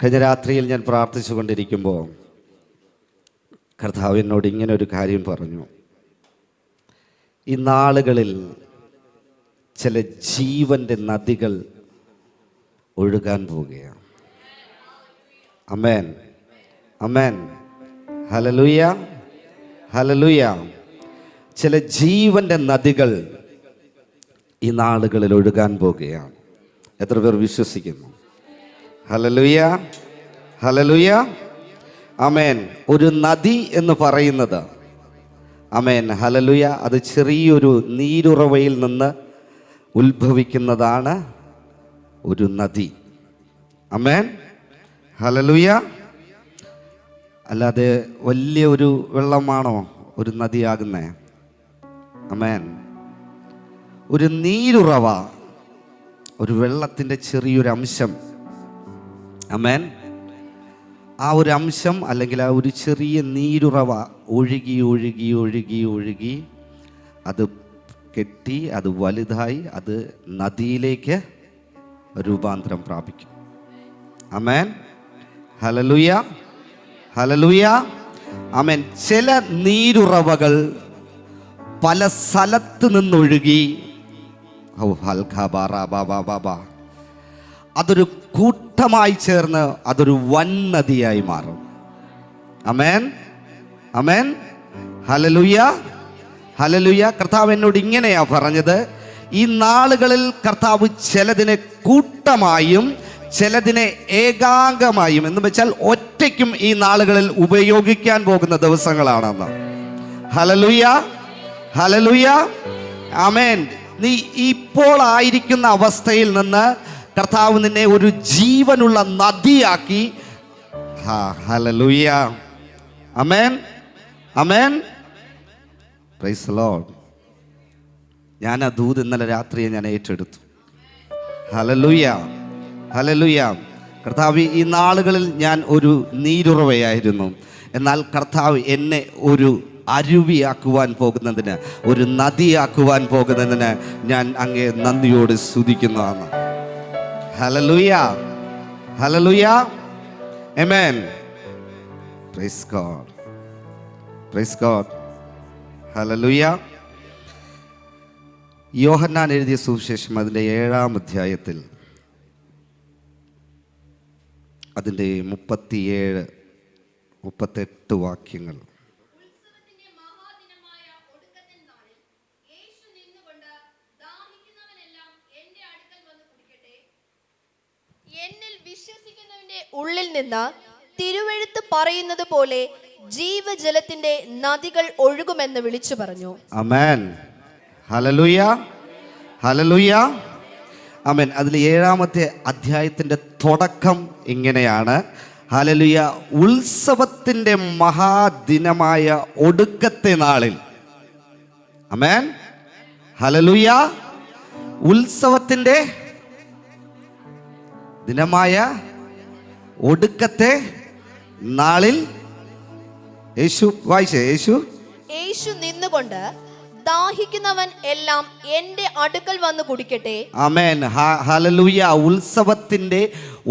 കഴിഞ്ഞ രാത്രിയിൽ ഞാൻ പ്രാർത്ഥിച്ചു കൊണ്ടിരിക്കുമ്പോൾ കർത്താവ് എന്നോട് ഇങ്ങനെ ഒരു കാര്യം പറഞ്ഞു. ഈ നാളുകളിൽ ചില ജീവൻ്റെ നദികൾ ഒഴുകാൻ പോവുകയാണ്. അമേൻ, അമേൻ, ഹല്ലേലൂയ, ഹല്ലേലൂയ. ചില ജീവൻ്റെ നദികൾ ഈ നാളുകളിൽ ഒഴുകാൻ പോവുകയാണ്. എത്ര പേർ വിശ്വസിക്കുന്നു? ഹല്ലേലൂയ, ഹല്ലേലൂയ, ആമേൻ. ഒരു നദി എന്ന് പറയുന്നത്, ആമേൻ, ഹല്ലേലൂയ, അത് ചെറിയൊരു നീരുറവയിൽ നിന്ന് ഉത്ഭവിക്കുന്നതാണ് ഒരു നദി. ആമേൻ, ഹല്ലേലൂയ. അല്ലാതെ വലിയ ഒരു വെള്ളമാണോ ഒരു നദിയാകുന്നേ? ആമേൻ. ഒരു നീരുറവ, ഒരു വെള്ളത്തിൻ്റെ ചെറിയൊരു അംശം, ആമേൻ, ആ ഒരു അംശം അല്ലെങ്കിൽ ആ ഒരു ചെറിയ നീരുറവ ഒഴുകി ഒഴുകി ഒഴുകി ഒഴുകി അത് കെട്ടി അത് വലുതായി അത് നദിയിലേക്ക് രൂപാന്തരം പ്രാപിക്കും. ആമേൻ, ഹല്ലേലൂയ, ഹല്ലേലൂയ, ആമേൻ. ചില നീരുറവകൾ പല സ്ഥലത്ത് നിന്നൊഴുകി അതൊരു കൂട്ടമായി ചേർന്ന് അതൊരു വൻ നദിയായി മാറും. ആമേൻ, ആമേൻ, ഹല്ലേലൂയ, ഹല്ലേലൂയ. കർത്താവ് എന്നോട് ഇങ്ങനെയാ പറഞ്ഞത്, ഈ നാളുകളിൽ കർത്താവ് ചിലതിനെ കൂട്ടമായും ചിലതിനെ ഏകാംഗമായും, എന്ന് വെച്ചാൽ ഒറ്റയ്ക്കും ഈ നാളുകളിൽ ഉപയോഗിക്കാൻ പോകുന്ന ദിവസങ്ങളാണെന്ന്. ഹല്ലേലൂയ, ഹല്ലേലൂയ, ആമേൻ. നീ ഇപ്പോൾ ആയിരിക്കുന്ന അവസ്ഥയിൽ നിന്ന് കർത്താവ് നിന്നെ ഒരു ജീവനുള്ള നദിയാക്കി. ഹല്ലേലൂയ, ആമേൻ, ആമേൻ, പ്രൈസ് ദി ലോർഡ്. ഞാൻ ആ ദൂത് ഇന്നലെ രാത്രിയെ ഞാൻ ഏറ്റെടുത്തു. ഹല്ലേലൂയ, ഹല്ലേലൂയ. കർത്താവ്, ഈ നാളുകളിൽ ഞാൻ ഒരു നീരുറവയായിരുന്നു, എന്നാൽ കർത്താവ് എന്നെ ഒരു അരുവിയാക്കുവാൻ പോകുന്നതിന്, ഒരു നദിയാക്കുവാൻ പോകുന്നതിന് ഞാൻ അങ്ങേ നന്ദിയോട് സ്തുതിക്കുന്നതാണ്. ഹല്ലേലൂയ, ഹല്ലേലൂയ, ആമേൻ, പ്രൈസ് ഗോഡ്, പ്രൈസ് ഗോഡ്, ഹല്ലേലൂയ. യോഹന്നാൻ എഴുതിയ സുവിശേഷം അതിൻ്റെ 7-ാം അധ്യായത്തിൽ അതിൻ്റെ 37-38 വാക്യങ്ങൾ. എന്നിൽ വിശ്വസിക്കുന്നവന്റെ ഉള്ളിൽ നിന്ന് തിരുവെഴുത്ത് പറയുന്നത് പോലെ ജീവജലത്തിന്റെ നദികൾ ഒഴുകുമെന്ന് വിളിച്ചു പറഞ്ഞു. ആമേൻ, ഹല്ലേലൂയ, ഹല്ലേലൂയ, ആമേൻ. അതിൽ 7-ാമത്തെ അധ്യായത്തിൻ്റെ തുടക്കം ഇങ്ങനെയാണ്. ഹല്ലേലൂയ. ഉത്സവത്തിൻ്റെ മഹാദിനമായ ഒടുക്കത്തെ നാളിൽ, ആമേൻ, ഹല്ലേലൂയ, ഉത്സവത്തിൻ്റെ ദിനമായ ഒടുക്കത്തെ നാളിൽ യേശു, വായിച്ചേ, യേശു നിന്നുകൊണ്ട് ദാഹിക്കുന്നവൻ എല്ലാം എന്റെ അടുക്കൽ വന്ന് കുടിക്കട്ടെ. ആമേൻ, ഹല്ലേലൂയ. ഉത്സവത്തിന്റെ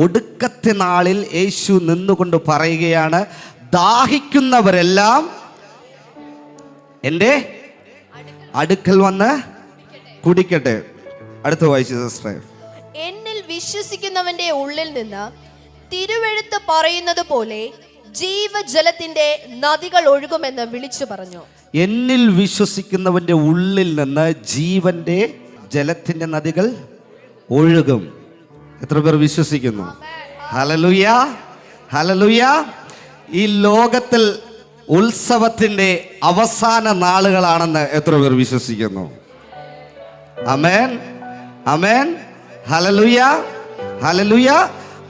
ഒടുക്കത്തെ നാളിൽ യേശു നിന്നുകൊണ്ട് പറയുകയാണ്, ദാഹിക്കുന്നവരെല്ലാം എൻ്റെ അടുക്കൽ വന്ന് കുടിക്കട്ടെ. അടുത്ത വായിച്ചു സിസ്റ്റർ. എന്നിൽ വിശ്വസിക്കുന്നവന്റെ ഉള്ളിൽ നിന്ന് തിരുവെഴുത്ത് പറയുന്നത് പോലെ ജീവജലത്തിന്റെ നദികൾ ഒഴുകുമെന്ന് വിളിച്ചു പറഞ്ഞു. എന്നിൽ വിശ്വസിക്കുന്നവന്റെ ഉള്ളിൽ നിന്ന് ജീവന്റെ ജലത്തിന്റെ നദികൾ ഒഴുകും. എത്ര പേർ വിശ്വസിക്കുന്നു? Hallelujah, hallelujah. ഈ ലോകത്തിൽ ഉത്സവത്തിന്റെ അവസാന നാളുകളാണെന്ന് എത്ര പേർ വിശ്വസിക്കുന്നു? ആമേൻ, ആമേൻ, ഹല്ലേലൂയ, ഹല്ലേലൂയ.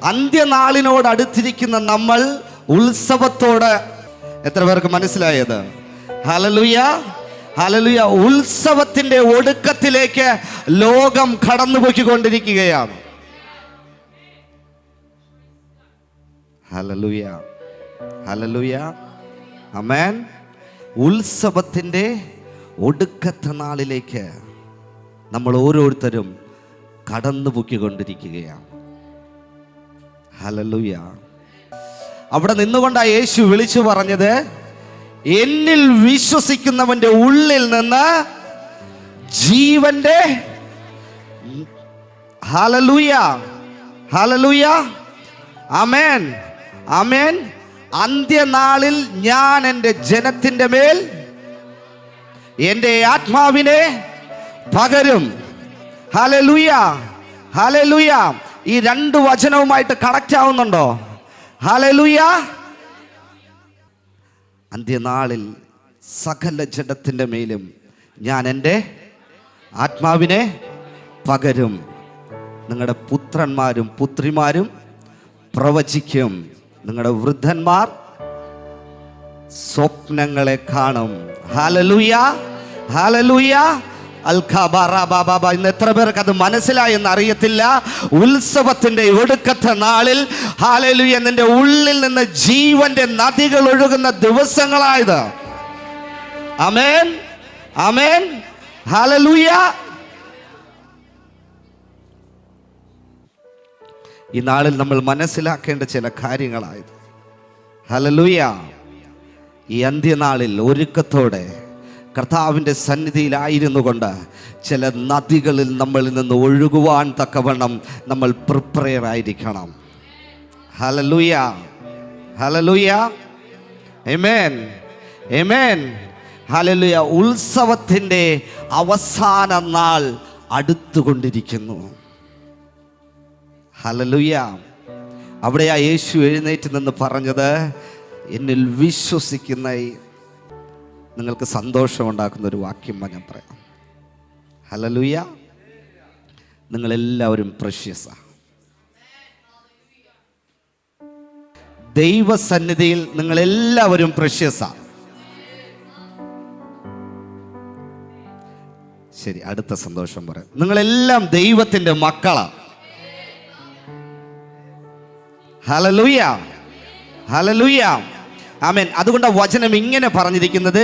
അന്ത്യനാളിനോട് അടുത്തിരിക്കുന്ന നമ്മൾ ഉത്സവത്തോട്, എത്ര പേർക്ക് മനസ്സിലായത്? Hallelujah, hallelujah. ഉത്സവത്തിന്റെ ഒടുക്കത്തിലേക്ക് ലോകം കടന്നുപോയിക്കൊണ്ടിരിക്കുകയാണ്. ഹല്ലേലൂയ, ഹല്ലേലൂയ, ആമേൻ. ഉത്സവത്തിന്റെ ഒടുക്കത്തെ നാളിലേക്ക് നമ്മൾ ഓരോരുത്തരും കടന്നുപോയിക്കൊണ്ടിരിക്കുകയാണ്. ഹല്ലേലൂയ, അവിടെ നിന്നുകൊണ്ടാ യേശു വിളിച്ചു പറഞ്ഞത്, എന്നിൽ വിശ്വസിക്കുന്നവന്റെ ഉള്ളിൽ നിന്ന് ജീവന്റെ ഹല്ലേലൂയ ഹല്ലേലൂയ ആമേൻ ആമേൻ അന്ത്യനാളിൽ ഞാൻ എൻ്റെ ജനത്തിൻ്റെ മേൽ എൻ്റെ ആത്മാവിനെ പകരും. Hallelujah hallelujah. ഈ രണ്ട് വചനവുമായിട്ട് കണക്റ്റ് ആവുന്നുണ്ടോ? ഹല്ലേലൂയ. അന്ത്യനാളിൽ സകല ജഡത്തിൻ്റെ മേലും ഞാൻ എൻ്റെ ആത്മാവിനെ പകരും. നിങ്ങളുടെ പുത്രന്മാരും പുത്രിമാരും പ്രവചിക്കും. നിങ്ങളുടെ വൃദ്ധന്മാർ സ്വപ്നങ്ങളെ കാണും. Hallelujah hallelujah. ഇന്ന് എത്ര പേർക്ക് അത് മനസ്സിലായെന്ന് അറിയത്തില്ല. ഉത്സവത്തിന്റെ ഒടുക്കത്തെ നാളിൽ ഹല്ലേലൂയ നിന്റെ ഉള്ളിൽ നിന്ന് ജീവന്റെ നദികൾ ഒഴുകുന്ന ദിവസങ്ങളായത്. ആമേൻ ആമേൻ ഹല്ലേലൂയ. ഈ നാളിൽ നമ്മൾ മനസ്സിലാക്കേണ്ട ചില കാര്യങ്ങളായത്. ഹല്ലേലൂയ. ഈ അന്ത്യനാളിൽ ഒരുക്കത്തോടെ കർത്താവിൻ്റെ സന്നിധിയിലായിരുന്നു കൊണ്ട് ചില നദികളിൽ നമ്മളിൽ നിന്ന് ഒഴുകുവാൻ തക്കവണ്ണം നമ്മൾ പ്രിപ്പയർ ആയിരിക്കണം. ഹല്ലേലൂയ ഹല്ലേലൂയ ആമേൻ ആമേൻ ഹല്ലേലൂയ. ഉത്സവത്തിൻ്റെ അവസാന നാൾ അടുത്തുകൊണ്ടിരിക്കുന്നു. ഹല്ലേലൂയ. അവിടെയാ യേശു എഴുന്നേറ്റ് നിന്ന് പറഞ്ഞത്, എന്നിൽ വിശ്വസിക്കുന്ന നിങ്ങൾക്ക് സന്തോഷമുണ്ടാക്കുന്ന ഒരു വാക്യം ഞാൻ പറയാം. ഹല്ലേലൂയ. നിങ്ങളെല്ലാവരും പ്രഷ്യസാണ്. ദൈവസന്നിധിയിൽ നിങ്ങളെല്ലാവരും പ്രഷ്യസാണ്. ശരി, അടുത്ത സന്തോഷം പറയാം. നിങ്ങളെല്ലാം ദൈവത്തിൻ്റെ മക്കളാണ്. ഹല്ലേലൂയ ഹല്ലേലൂയ ആമേൻ. അതുകൊണ്ട് വചനം ഇങ്ങനെ പറഞ്ഞിരിക്കുന്നത്,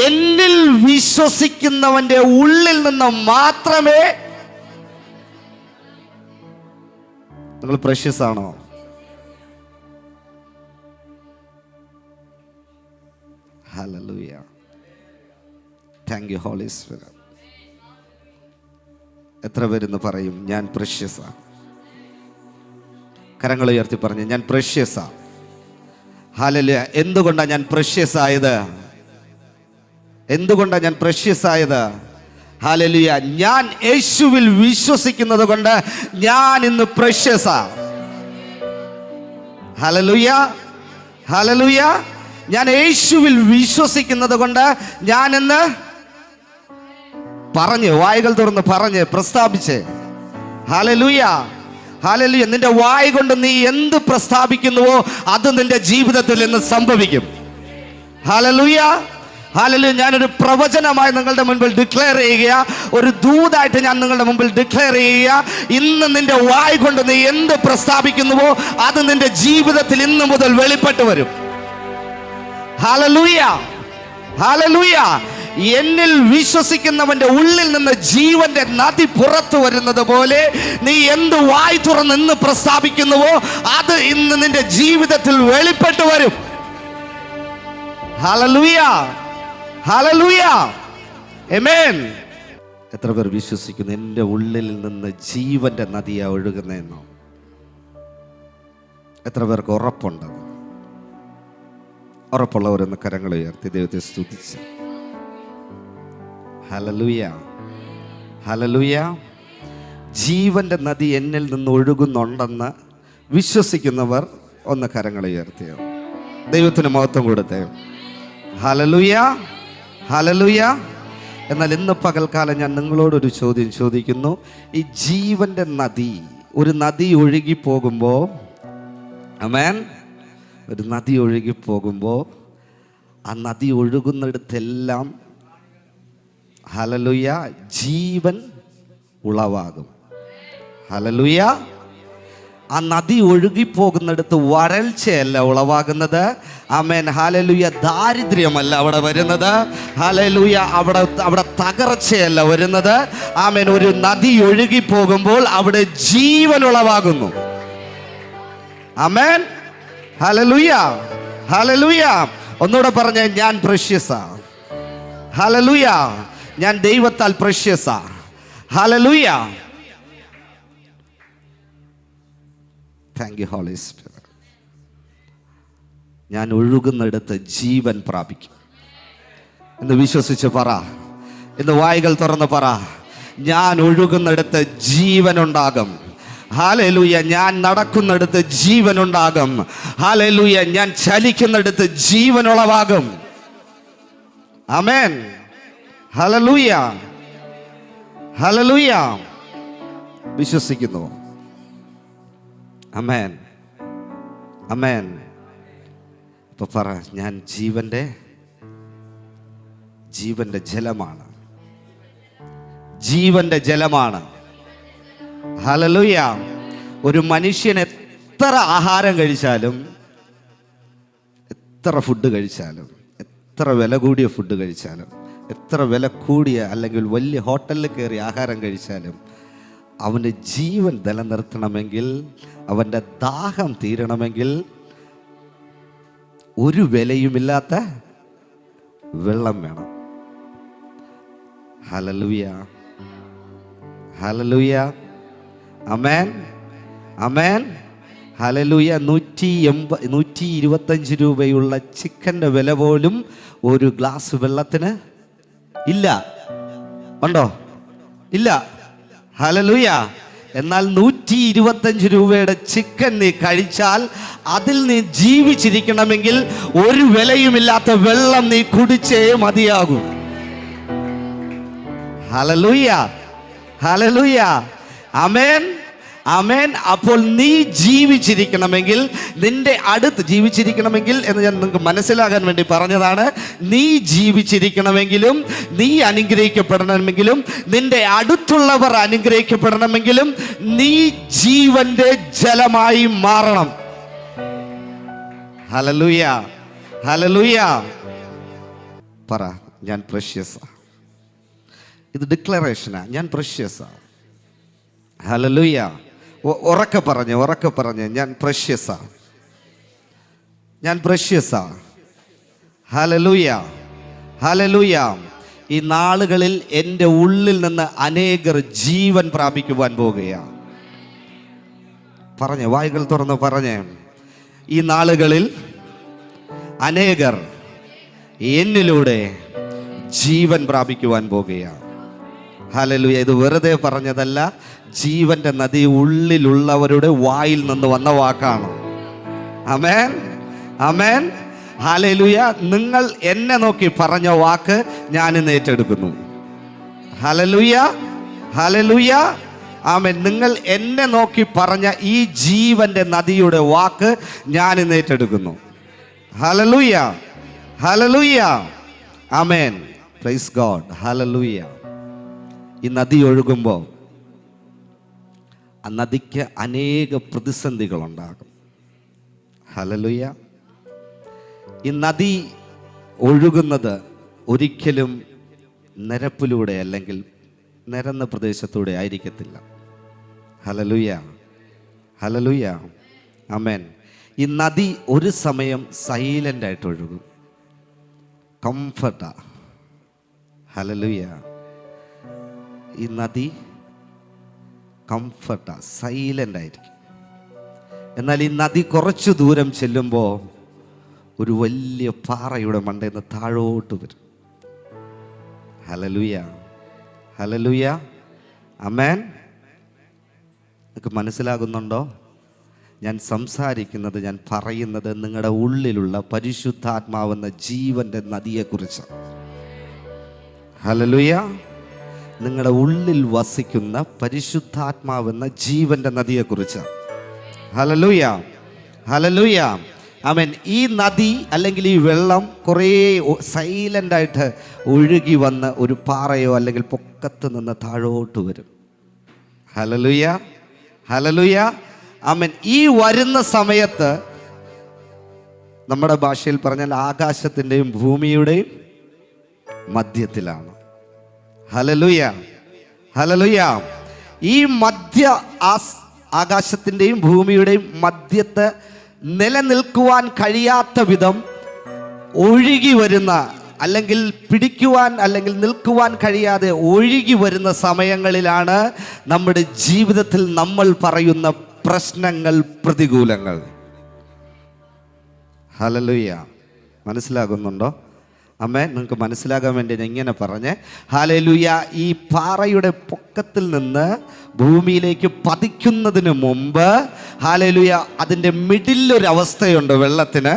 എന്നിൽ വിശ്വസിക്കുന്നവന്റെ ഉള്ളിൽ നിന്ന് മാത്രമേ. നിങ്ങൾ പ്രഷ്യസ് ആണോ? Hallelujah. Thank you holy spirit. എത്ര പേരെന്ന് പറയും ഞാൻ പ്രഷ്യസാണ്? കരങ്ങൾ ഉയർത്തി പറഞ്ഞു, ഞാൻ പ്രഷ്യസാണ്. ഹല്ലേലൂയ. എന്തുകൊണ്ടാണ് ഞാൻ പ്രഷ്യസ് ആയത്? എന്തുകൊണ്ടാണ് ഞാൻ പ്രഷ്യസ് ആയത്? ഹല്ലേലൂയ. ഞാൻ യേശുവിൽ വിശ്വസിക്കുന്നത് കൊണ്ട് ഞാൻ ഇന്ന് പ്രഷ്യസാണ്. Hallelujah hallelujah. ഞാൻ യേശുവിൽ വിശ്വസിക്കുന്നത് കൊണ്ട് ഞാൻ ഇന്ന് പറഞ്ഞ്, വായുകൾ തുറന്ന് പറഞ്ഞ് പ്രസ്താവിച്ച്. Hallelujah hallelujah. നിന്റെ വായ് കൊണ്ട് നീ എന്ത് പ്രസ്താവിക്കുന്നുവോ അത് നിന്റെ ജീവിതത്തിൽ ഇന്ന് സംഭവിക്കും. Hallelujah hallelujah. ഞാനൊരു പ്രവചനമായി നിങ്ങളുടെ മുൻപിൽ ഡിക്ലെയർ ചെയ്യുക, ഒരു ദൂതായിട്ട് ഞാൻ നിങ്ങളുടെ മുമ്പിൽ ഡിക്ലെയർ ചെയ്യുക. ഇന്ന് നിന്റെ വായ് കൊണ്ട് നീ എന്ത് പ്രസ്താവിക്കുന്നുവോ അത് നിന്റെ ജീവിതത്തിൽ ഇന്ന് മുതൽ വെളിപ്പെട്ട് വരും. ഹല്ലേലൂയ ഹല്ലേലൂയ. എന്നിൽ വിശ്വസിക്കുന്നവന്റെ ഉള്ളിൽ നിന്ന് ജീവന്റെ നദി പുറത്തു വരുന്നത് പോലെ നീ എന്ത് വായ് തുറന്ന് ഇന്ന് പ്രസ്താവിക്കുന്നുവോ അത് ഇന്ന് നിന്റെ ജീവിതത്തിൽ വെളിപ്പെട്ട് വരും. ഹല്ലേലൂയ ഹല്ലേലൂയ ആമേൻ. എത്ര പേർ വിശ്വസിക്കുന്നു എൻ്റെ ഉള്ളിൽ നിന്ന് ജീവന്റെ നദിയാ ഒഴുകുന്നതെന്നോ? എത്ര പേർക്ക് ഉറപ്പുണ്ട്? ഉറപ്പുള്ളവരൊന്ന് കരങ്ങൾ ഉയർത്തി ദൈവത്തെ സ്തുതിച്ച്. Hallelujah hallelujah. ജീവന്റെ നദി എന്നിൽ നിന്ന് ഒഴുകുന്നുണ്ടെന്ന് വിശ്വസിക്കുന്നവർ ഒന്ന് കരങ്ങൾ ഉയർത്തിയോ? ദൈവത്തിന് മഹത്വം കൊടുത്തേ. Hallelujah hallelujah. എന്നാൽ ഇന്ന് പകൽക്കാലം ഞാൻ നിങ്ങളോടൊരു ചോദ്യം ചോദിക്കുന്നു. ഈ ജീവന്റെ നദി, ഒരു നദി ഒഴുകിപ്പോകുമ്പോൾ, ആമേൻ, ഒരു നദി ഒഴുകിപ്പോകുമ്പോൾ ആ നദി ഒഴുകുന്നിടത്തെല്ലാം ഹല്ലേലൂയ ജീവൻ ഉളവാകും. ഹല്ലേലൂയ. ആ നദി ഒഴുകിപ്പോകുന്നിടത്ത് വരൾച്ചയല്ല ഉളവാകുന്നത്. Amen hallelujah. ദാരിദ്ര്യമല്ല അവിടെ വരുന്നത്. ഹല്ലേലൂയ. അവിടെ തകർച്ചയല്ല വരുന്നത്. ആമേൻ. ഒരു നദി ഒഴുകിപ്പോകുമ്പോൾ അവിടെ ജീവൻ ഉളവാകുന്നു. ആമേൻ ഹല്ലേലൂയ, ഹല്ലേലൂയ. ഒന്നുകൂടെ പറഞ്ഞേ, ഞാൻ പ്രഷ്യസാ. ഹല്ലേലൂയ, ഞാൻ ദൈവത്താൽ പ്രഷ്യസാ. ഹല്ലേലൂയ. Thank you holy spirit. ഞാൻ ഒഴുകുന്നിടത്ത് ജീവൻ പ്രാപിക്കും എന്ന് വിശ്വസിച്ച് പറ. ഇന്ന് വായികൾ തുറന്ന് പറ, ഞാൻ ഒഴുകുന്നിടത്ത് ജീവനുണ്ടാകും. ഹല്ലേലൂയ. ഞാൻ നടക്കുന്നിടത്ത് ജീവനുണ്ടാകും. ഹല്ലേലൂയ. ഞാൻ ചലിക്കുന്നിടത്ത് ജീവനുളവാകും. ആമേൻ. ഹല്ലേലൂയ, ഹല്ലേലൂയ. വിശ്വസിക്കുന്നു? ആമേൻ, ആമേൻ. ഇപ്പൊ പറ, ഞാൻ ജീവന്റെ ജലമാണ്, ജീവന്റെ ജലമാണ്. ഹല്ലേലൂയ. ഒരു മനുഷ്യൻ എത്ര ആഹാരം കഴിച്ചാലും, എത്ര ഫുഡ് കഴിച്ചാലും, എത്ര വില കൂടിയ ഫുഡ് കഴിച്ചാലും, എത്ര വില കൂടിയ അല്ലെങ്കിൽ വലിയ ഹോട്ടലിൽ കയറി ആഹാരം കഴിച്ചാലും, അവൻ്റെ ജീവൻ നിലനിർത്തണമെങ്കിൽ, അവൻ്റെ ദാഹം തീരണമെങ്കിൽ ഒരു വിലയുമില്ലാത്ത വെള്ളം വേണം. ഹല്ലേലൂയ, ഹല്ലേലൂയ. ആമേൻ, ആമേൻ. ഹല്ലേലൂയ. 125 രൂപയുള്ള ചിക്കൻ്റെ വില പോലും ഒരു ഗ്ലാസ് വെള്ളത്തിന് ഇല്ല. ഉണ്ടോ? ഇല്ല. ഹല്ലേലൂയ. എന്നാൽ 125 രൂപയുടെ ചിക്കൻ നീ കഴിച്ചാൽ, അതിൽ നീ ജീവിച്ചിരിക്കണമെങ്കിൽ ഒരു വിലയുമില്ലാത്ത വെള്ളം നീ കുടിച്ചേ മതിയാകൂ. ഹല്ലേലൂയ, ഹല്ലേലൂയ. ആമേൻ, ആമേൻ. അപ്പോൾ നീ ജീവിച്ചിരിക്കണമെങ്കിൽ, നിന്റെ അടുത്ത് ജീവിച്ചിരിക്കണമെങ്കിൽ എന്ന് ഞാൻ നിങ്ങൾക്ക് മനസ്സിലാകാൻ വേണ്ടി പറഞ്ഞതാണ്. നീ ജീവിച്ചിരിക്കണമെങ്കിലും, നീ അനുഗ്രഹിക്കപ്പെടണമെങ്കിലും, നിന്റെ അടുത്തുള്ളവർ അനുഗ്രഹിക്കപ്പെടണമെങ്കിലും, നീ ജീവന്റെ ജലമായി മാറണം. Hallelujah, hallelujah. പറ, ഞാൻ പ്രഷ്യസാ. ഇത് ഡിക്ലറേഷനാ, ഞാൻ പ്രഷ്യസാ. ഹല്ലേലൂയ. ഉറക്കെ പറഞ്ഞ്, ഞാൻ പ്രഷ്യസാ, ഞാൻ പ്രഷ്യസാ. ഹല്ലേലൂയ, ഹല്ലേലൂയ. ഈ നാളുകളിൽ എൻ്റെ ഉള്ളിൽ നിന്ന് അനേകർ ജീവൻ പ്രാപിക്കുവാൻ പോകുകയാണ്. പറഞ്ഞേ, വായ്കൾ തുറന്ന് പറഞ്ഞേ, ഈ നാളുകളിൽ അനേകർ എന്നിലൂടെ ജീവൻ പ്രാപിക്കുവാൻ പോകുകയാണ്. ഹല്ലേലൂയ. ഇത് വെറുതെ പറഞ്ഞതല്ല, ജീവന്റെ നദി ഉള്ളിലുള്ളവരുടെ വായിൽ നിന്ന് വന്ന വാക്കാണ്. ആമേൻ, ആമേൻ. ഹല്ലേലൂയ. നിങ്ങൾ എന്നെ നോക്കി പറഞ്ഞ വാക്ക് ഞാൻ ഇന്ന് ഏറ്റെടുക്കുന്നു. ഹല്ലേലൂയ, ഹല്ലേലൂയ. ആമേൻ. നിങ്ങൾ എന്നെ നോക്കി പറഞ്ഞ ഈ ജീവന്റെ നദിയുടെ വാക്ക് ഞാൻ ഇന്ന് ഏറ്റെടുക്കുന്നു. ഹല്ലേലൂയ, ഹല്ലേലൂയ. ആമേൻ. Praise God. ഹല്ലേലൂയ. ഈ നദി ഒഴുകുമ്പോൾ ആ നദിക്ക് അനേക പ്രതിസന്ധികളുണ്ടാകും. ഹല്ലേലൂയ. ഈ നദി ഒഴുകുന്നത് ഒരിക്കലും നിരപ്പിലൂടെ അല്ലെങ്കിൽ നിരന്ന പ്രദേശത്തൂടെ ആയിരിക്കത്തില്ല. ഹല്ലേലൂയ, ഹല്ലേലൂയ. ആമേൻ. ഈ നദി ഒരു സമയം സൈലൻ്റായിട്ട് ഒഴുകും. കംഫർട്ടാ. ഹല്ലേലൂയ. ഈ നദി കംഫർട്ടാ, സൈലൻ്റ് ആയിരിക്കും. എന്നാൽ ഈ നദി കുറച്ച് ദൂരം ചെല്ലുമ്പോൾ ഒരു വലിയ പാറയുടെ മണ്ടയിൽ നിന്ന് താഴോട്ട് വരും. ഹല്ലേലൂയ, ഹല്ലേലൂയ. ആമേൻ. നിങ്ങൾക്ക് മനസ്സിലാകുന്നുണ്ടോ? ഞാൻ സംസാരിക്കുന്നത്, ഞാൻ പറയുന്നത് നിങ്ങളുടെ ഉള്ളിലുള്ള പരിശുദ്ധാത്മാവെന്ന ജീവന്റെ നദിയെക്കുറിച്ച്. ഹല്ലേലൂയ. നിങ്ങളുടെ ഉള്ളിൽ വസിക്കുന്ന പരിശുദ്ധാത്മാവെന്ന ജീവന്റെ നദിയെക്കുറിച്ച്. ഹല്ലേലൂയ, ഹല്ലേലൂയ. ആമേൻ. ഈ നദി അല്ലെങ്കിൽ ഈ വെള്ളം കുറേ സൈലൻ്റായിട്ട് ഒഴുകി വന്ന് ഒരു പാറയോ അല്ലെങ്കിൽ പൊക്കത്ത് നിന്ന് താഴോട്ട് വരും. ഹല്ലേലൂയ, ഹല്ലേലൂയ. ആമേൻ. ഈ വരുന്ന സമയത്ത് നമ്മുടെ ഭാഷയിൽ പറഞ്ഞാൽ ആകാശത്തിൻ്റെയും ഭൂമിയുടെയും മധ്യത്തിലാണ്. Hallelujah, hallelujah. ഈ ആകാശത്തിൻ്റെയും ഭൂമിയുടെയും മധ്യത്തെ നിലനിൽക്കുവാൻ കഴിയാത്ത വിധം ഒഴുകി വരുന്ന, അല്ലെങ്കിൽ പിടിക്കുവാൻ അല്ലെങ്കിൽ നിൽക്കുവാൻ കഴിയാതെ ഒഴുകി വരുന്ന സമയങ്ങളിലാണ് നമ്മുടെ ജീവിതത്തിൽ നമ്മൾ പറയുന്ന പ്രശ്നങ്ങൾ, പ്രതികൂലങ്ങൾ. ഹല്ലേലൂയ. മനസ്സിലാകുന്നുണ്ടോ? അമ്മേ, നിങ്ങൾക്ക് മനസ്സിലാകാൻ വേണ്ടി ഞാൻ ഇങ്ങനെ പറഞ്ഞേ. ഹല്ലേലൂയ. ഈ പാറയുടെ പൊക്കത്തിൽ നിന്ന് ഭൂമിയിലേക്ക് പതിക്കുന്നതിന് മുമ്പ് ഹല്ലേലൂയ അതിൻ്റെ മിഡിലൊരവസ്ഥയുണ്ട് വെള്ളത്തിന്.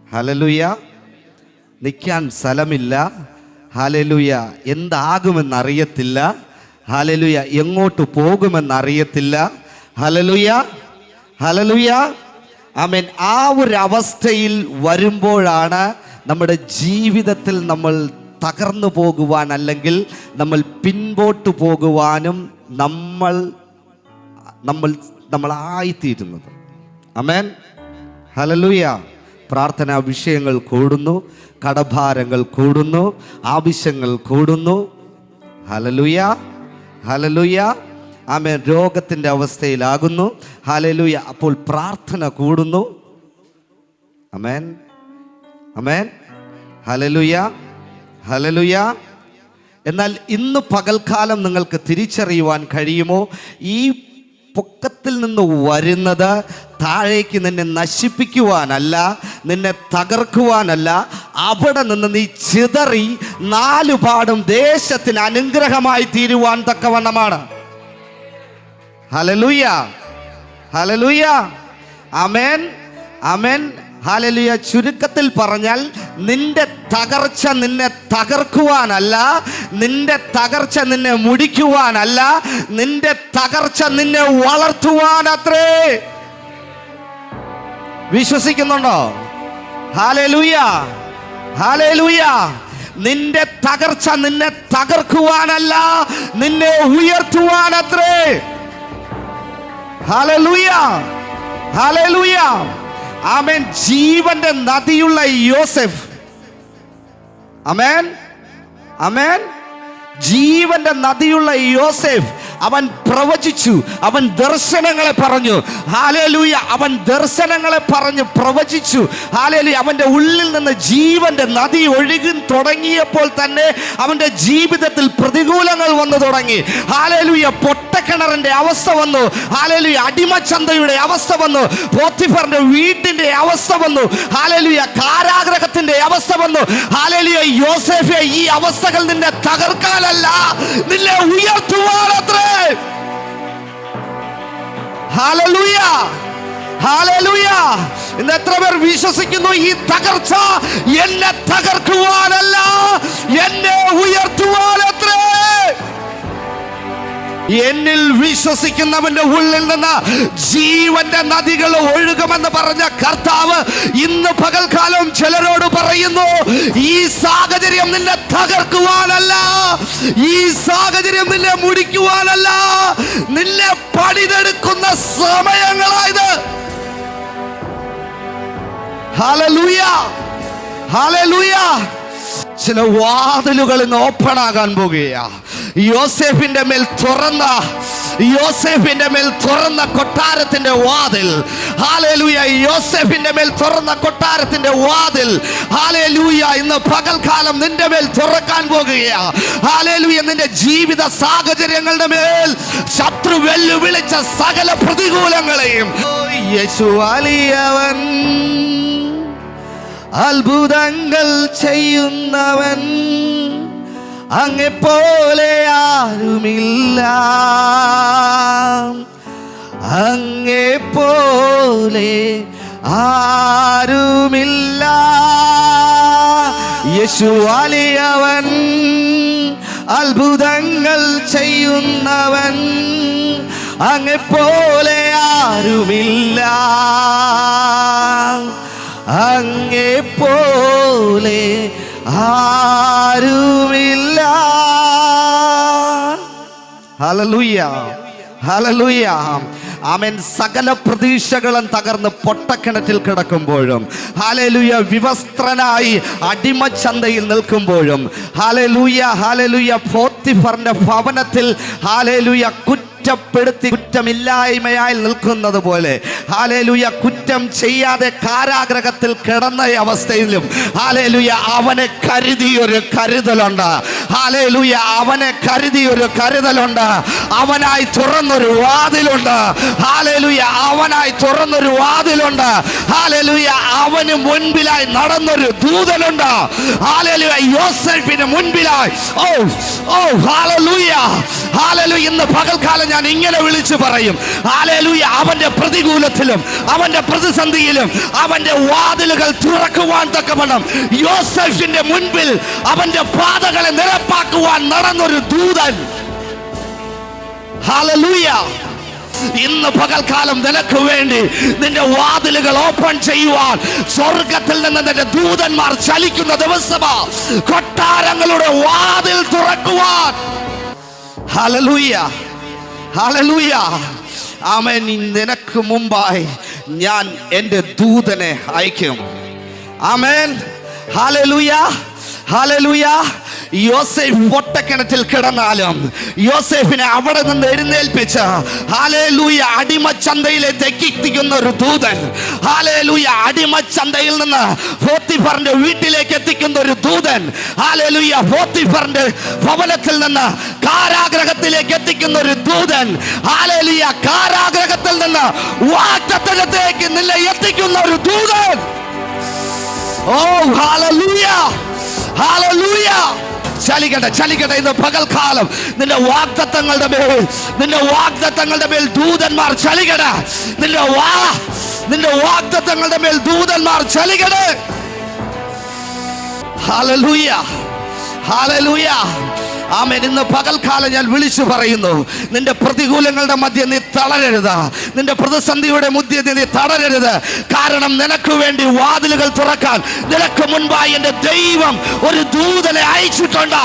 ഹല്ലേലൂയ. നിൽക്കാൻ സ്ഥലമില്ല. ഹല്ലേലൂയ. എന്താകുമെന്നറിയത്തില്ല. ഹല്ലേലൂയ. എങ്ങോട്ട് പോകുമെന്നറിയത്തില്ല. ഹല്ലേലൂയ. ഹല്ലേലൂയ. ആമേൻ. ആ ഒരു അവസ്ഥയിൽ വരുമ്പോഴാണ് നമ്മുടെ ജീവിതത്തിൽ നമ്മൾ തകർന്നു പോകുവാൻ, അല്ലെങ്കിൽ നമ്മൾ പിൻപോട്ട് പോകുവാനും നമ്മളായിത്തീരുന്നത്. ആമേൻ. ഹല്ലേലൂയ. പ്രാർത്ഥനാ വിഷയങ്ങൾ കൂടുന്നു, കടഭാരങ്ങൾ കൂടുന്നു, ആവശ്യങ്ങൾ കൂടുന്നു. ഹല്ലേലൂയ. ഹല്ലേലൂയ. ആമേൻ. രോഗത്തിൻ്റെ അവസ്ഥയിലാകുന്നു. ഹല്ലേലൂയ. അപ്പോൾ പ്രാർത്ഥന കൂടുന്നു. ആമേൻ. ആമേൻ. ഹല്ലേലൂയ. ഹല്ലേലൂയ. എന്നാൽ ഇന്ന് പകൽക്കാലം നിങ്ങൾക്ക് തിരിച്ചറിയുവാൻ കഴിയുമോ? ഈ പൊക്കത്തിൽ നിന്ന് വരുന്നത് താഴേക്ക് നിന്നെ നശിപ്പിക്കുവാനല്ല, നിന്നെ തകർക്കുവാനല്ല. അവിടെ നിന്ന് നീ ചിതറി നാലുപാടും ദേശത്തിന് അനുഗ്രഹമായി തീരുവാൻ തക്കവണ്ണമാണ്. ഹല്ലേലൂയ. ഹല്ലേലൂയ. ആമേൻ. ആമേൻ. ഹല്ലേലൂയ. ചുരുക്കത്തിൽ പറഞ്ഞാൽ നിന്റെ തകർച്ച നിന്നെ തകർക്കുവാനല്ല, നിന്റെ തകർച്ച നിന്നെ മുടിക്കുവാനല്ല, നിന്റെ തകർച്ച നിന്നെ വളർത്തുവാനത്രേ. വിശ്വസിക്കുന്നുണ്ടോ? ഹല്ലേലൂയ. ഹല്ലേലൂയ. നിന്റെ തകർച്ച നിന്നെ തകർക്കുവാനല്ല, നിന്നെ ഉയർത്തുവാനത്രേ. ഹല്ലേലൂയ. ഹല്ലേലൂയ. ആമേൻ. ജീവന്റെ നദിയുള്ള യോസേഫ്, ആമേൻ, ആമേൻ, ജീവന്റെ നദിയുള്ള യോസേഫ് അവൻ പ്രവചിച്ചു, അവൻ ദർശനങ്ങളെ പറഞ്ഞു. ഹല്ലേലൂയ. അവൻ ദർശനങ്ങളെ പറഞ്ഞു പ്രവചിച്ചു. ഹല്ലേലൂയ. അവൻ്റെ ഉള്ളിൽ നിന്ന് ജീവന്റെ നദി ഒഴുകി തുടങ്ങിയപ്പോൾ തന്നെ അവൻ്റെ ജീവിതത്തിൽ പ്രതികൂലങ്ങൾ വന്നു തുടങ്ങി. ഹല്ലേലൂയ. പൊട്ടക്കിണറിന്റെ അവസ്ഥ വന്നു. ഹല്ലേലൂയ. അടിമച്ചന്തയുടെ അവസ്ഥ വന്നു. പോത്തിഫറിന്റെ വീട്ടിന്റെ അവസ്ഥ വന്നു. ഹല്ലേലൂയ. കാരാഗ്രഹത്തിന്റെ അവസ്ഥ വന്നു. ഹല്ലേലൂയ. യോസേഫേ, ഈ അവസ്ഥകൾ നിന്നെ തകർക്കാനല്ല, നിന്നെ ഉയർത്തുവാനത്രേ. ഹല്ലേലൂയ. ഹല്ലേലൂയ. ഇന്ന് എത്ര പേർ വിശ്വസിക്കുന്നു? ഈ തകർച്ച എന്നെ തകർക്കുവാനല്ല, എന്നെ ഉയർത്തുവാനത്രേ. എന്നിൽ വിശ്വസിക്കുന്നവന്റെ ഉള്ളിൽ നിന്ന് ജീവന്റെ നദികൾ ഒഴുകുമെന്ന് പറഞ്ഞ കർത്താവ് ഇന്ന് പകൽക്കാലം ചിലരോട് പറയുന്നു, ഈ സാഹചര്യം നിന്നെ തകർക്കുവാനല്ല, ഈ സാഹചര്യം നിന്നെ മുടിക്കുവാനല്ല, നിന്നെ പണിതെടുക്കുന്ന സമയങ്ങളായത്. ഹല്ലേലൂയ. ഹല്ലേലൂയ. ചില വാതിലുകൾ ഇന്ന് ഓപ്പൺ ആകാൻ പോകുകയാ. യോസേഫിന്റെ മേൽ തുറന്ന കൊട്ടാരത്തിന്റെ വാതിൽ. ഹല്ലേലൂയ. യോസേഫിന്റെ മേൽ തുറന്ന കൊട്ടാരത്തിന്റെ വാതിൽ. ഹല്ലേലൂയ. ഇന്ന് പകൽക്കാലം നിന്റെ മേൽ തുറക്കാൻ പോകുകയാ. ഹല്ലേലൂയ. നിന്റെ ജീവിത സാഹചര്യങ്ങളുടെ മേൽ ശത്രു വെല്ലുവിളിച്ച സകല പ്രതികൂലങ്ങളെയും യേശു വലിയവൻ, അത്ഭുതങ്ങൾ ചെയ്യുന്നവൻ, അങ്ങെപ്പോലെ ആരുമില്ല, അങ്ങെപ്പോലെ ആരുമില്ല. യേശു വലിയവൻ, അത്ഭുതങ്ങൾ ചെയ്യുന്നവൻ, അങ്ങെപ്പോലെ ആരുമില്ല, അങ്ങെപ്പോലെ ആരുമില്ല. ഹല്ലേലൂയ. ഹല്ലേലൂയ. ആമേൻ. സകല പ്രതീക്ഷകളും തകർന്ന് പൊട്ടക്കിണറ്റിൽ കിടക്കുമ്പോഴും, ഹല്ലേലൂയ, വിവസ്ത്രനായി അടിമച്ചന്തയിൽ നിൽക്കുമ്പോഴും, ഹല്ലേലൂയ, ഹല്ലേലൂയ, പോത്തിഫറിന്റെ ഭവനത്തിൽ, ഹല്ലേലൂയ, കുറ്റപ്പെടുത്തി കുറ്റമില്ലായ്മയായി നിൽക്കുന്നത് പോലെ, ഹല്ലേലൂയ, കുറ്റം ചെയ്യാതെ കാരാഗ്രഹത്തിൽ കിടന്ന അവസ്ഥയിലും ഹല്ലേലൂയ അവനെ കരുതിയൊരു കരുതലുണ്ട്. ഹല്ലേലൂയ, അവനെ കരുതിയൊരു കരുതലുണ്ട്. അവനായി തുറന്നൊരു വാതിലുണ്ട്. ഹല്ലേലൂയ, അവനായി തുറന്നൊരു വാതിലുണ്ട്. ഹല്ലേലൂയ, അവന് മുൻപിലായി നടന്നൊരു ദൂതനുണ്ട്. ഹല്ലേലൂയ, യോസേഫിന് മുൻപിലായി. ഓ ഓ ഹല്ലേലൂയ, ഹല്ലേലൂയ. ഇന്ന് പകൽക്കാലം ഞാൻ ഇങ്ങനെ വിളിച്ചു പറയും, ഹല്ലേലൂയ, അവന്റെ പ്രതികൂലത്തിലും അവന്റെ പ്രതിസന്ധിയിലും അവന്റെ വാതിലുകൾ തുറക്കുവാൻ തക്കവണ്ണം യോസേഫിന്റെ മുൻപിൽ അവന്റെ പാതകളെ നിരപ്പാക്കുവാൻ നടന്നൊരു ദൂതൻ. ഹല്ലേലൂയ. ഇന്ന് പകൽക്കാലം നിനക്ക് വേണ്ടി നിന്റെ വാതിലുകൾ ഓപ്പൺ ചെയ്യുവാൻ സ്വർഗത്തിൽ നിന്ന് നിന്റെ ദൂതന്മാർ ചലിക്കുന്ന ദിവസമാ. കൊട്ടാരങ്ങളുടെ വാതിൽ തുറക്കുവാൻ. ഹല്ലേലൂയ, ഹല്ലേലൂയ. ആമേൻ. നിനക്ക് മുമ്പായി ഞാൻ എൻ്റെ ദൂതനെ അയക്കും. ആമേൻ. ഹല്ലേലൂയ, ഹല്ലേലൂയ. യോസേഫ് പൊട്ടക്കിണറ്റിൽ കിടന്നാലും യോസേഫിനെ അവിടെ നിന്ന് എഴുന്നേൽപ്പിച്ച് ഹല്ലേലൂയ അടിമച്ചന്തയിലേക്ക് എത്തിക്കുന്ന ഒരു ദൂതൻ. ഹല്ലേലൂയ, അടിമച്ചന്തയിൽ നിന്ന് പോത്തിഫറിന്റെ വീട്ടിലേക്ക് എത്തിക്കുന്ന ഒരു ദൂതൻ. ഹല്ലേലൂയ, പോത്തിഫറിന്റെ ഭവനത്തിൽ നിന്ന് കാരാഗ്രഹത്തിലേക്ക് എത്തിക്കുന്ന ഒരു ദൂതൻ. ഹല്ലേലൂയ, കാരാഗ്രഹത്തിൽ നിന്ന് വാഗ്ദത്തത്തിലേക്ക് നിന്നെ എത്തിക്കുന്ന ഒരു ദൂതൻ. ഓ ഹല്ലേലൂയ, ഹല്ലേലൂയ. ചലിക്കട്ടെ, ചലിക്കട്ടെ. ഇന്ന് പകൽക്കാലം നിന്റെ വാഗ്ദത്തങ്ങളുടെ മേൽ ദൂതന്മാർ ചലിക്കട്ടെ. നിന്റെ വാഗ്ദത്തങ്ങളുടെ മേൽ ദൂതന്മാർ ചലിക്കട്ടെ. ഹല്ലേലൂയ, ഹല്ലേലൂയ. ആമേൻ. ഇന്ന് പകൽക്കാലം ഞാൻ വിളിച്ചു പറയുന്നു, നിന്റെ പ്രതികൂലങ്ങളുടെ മധ്യ നീ തളരരുത്. നിന്റെ പ്രതിസന്ധിയുടെ മധ്യ നീ തളരരുത്. കാരണം നിനക്ക് വേണ്ടി വാതിലുകൾ തുറക്കാൻ നിനക്ക് മുൻപായി എൻ്റെ ദൈവം ഒരു ദൂതനെ അയച്ചിട്ടുണ്ട്.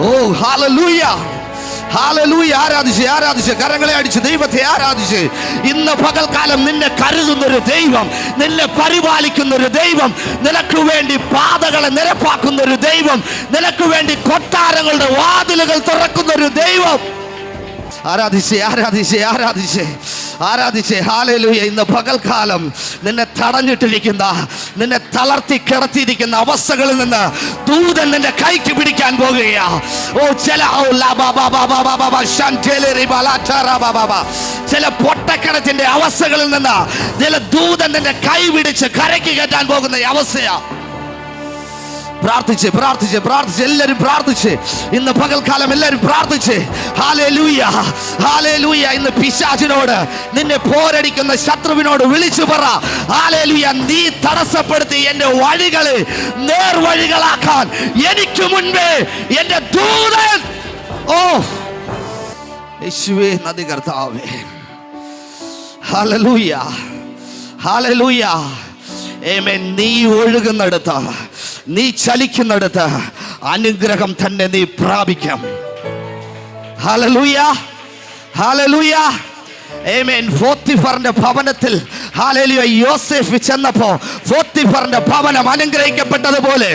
ഓ ഹല്ലേലൂയ, ഹല്ലേലൂയ. ആരാധിച്ച് കരങ്ങളെ അടിച്ച് ദൈവത്തെ ആരാധിച്ച്. ഇന്ന് പകൽക്കാലം നിന്നെ കരുതുന്നൊരു ദൈവം, നിന്നെ പരിപാലിക്കുന്നൊരു ദൈവം, നിനക്ക് വേണ്ടി പാതകളെ നിരപ്പാക്കുന്നൊരു ദൈവം, നിനക്ക് വേണ്ടി കൊട്ടാരങ്ങളുടെ വാതിലുകൾ തുറക്കുന്നൊരു ദൈവം. ആരാധിച്ച് ഹല്ലേലൂയ. ഇന്ന് പകൽക്കാലം നിന്നെ തടഞ്ഞിട്ടിരിക്കുന്ന, നിന്നെ തളർത്തി കിടത്തിയിരിക്കുന്ന അവസ്ഥകളിൽ നിന്ന് ദൂതൻ നിന്റെ കൈക്ക് പിടിക്കാൻ പോകുകയാ. ചില പൊട്ടക്കിണറ്റിന്റെ അവസ്ഥകളിൽ നിന്ന് ചില ദൂതൻ നിന്റെ കൈ പിടിച്ച് കരയ്ക്ക് കയറ്റാൻ പോകുന്ന അവസ്ഥയാ. പ്രാർത്ഥിച്ച് എല്ലാവരും പ്രാർത്ഥിച്ച്. ഇന്ന് പകൽക്കാലം എല്ലാവരും പ്രാർത്ഥിച്ച്. Hallelujah, hallelujah. ഇന്ന് പിശാചിനോട്, നിന്നെ പോരടിക്കുന്ന ശത്രുവിനോട് വിളിച്ചു പറ, ഹല്ലേലൂയ, നീ തടസ്സപ്പെടുത്തി എൻ്റെ വഴികളെ നേർവഴികളാക്കാൻ എനിക്ക് മുൻപേ എൻ്റെ ദൂതൻ. ഓ യേശുവേ, നന്ദി കർത്താവേ. ഹല്ലേലൂയ, ഹല്ലേലൂയ. ആമേൻ. നീ ഒഴുകുന്നിടത്ത്, നീ ചലിക്കുന്നിടത്ത് അനുഗ്രഹം തന്നെ നീ പ്രാപിക്കാം. ഹല്ലേലൂയ, ഹല്ലേലൂയ. ആമേൻ. പോത്തിഫറിന്റെ ഭവനത്തിൽ ഹല്ലേലൂയ യോസേഫ് ചെന്നപ്പോൾ പോത്തിഫറിന്റെ ഭവനം അനുഗ്രഹിക്കപ്പെട്ടതുപോലെ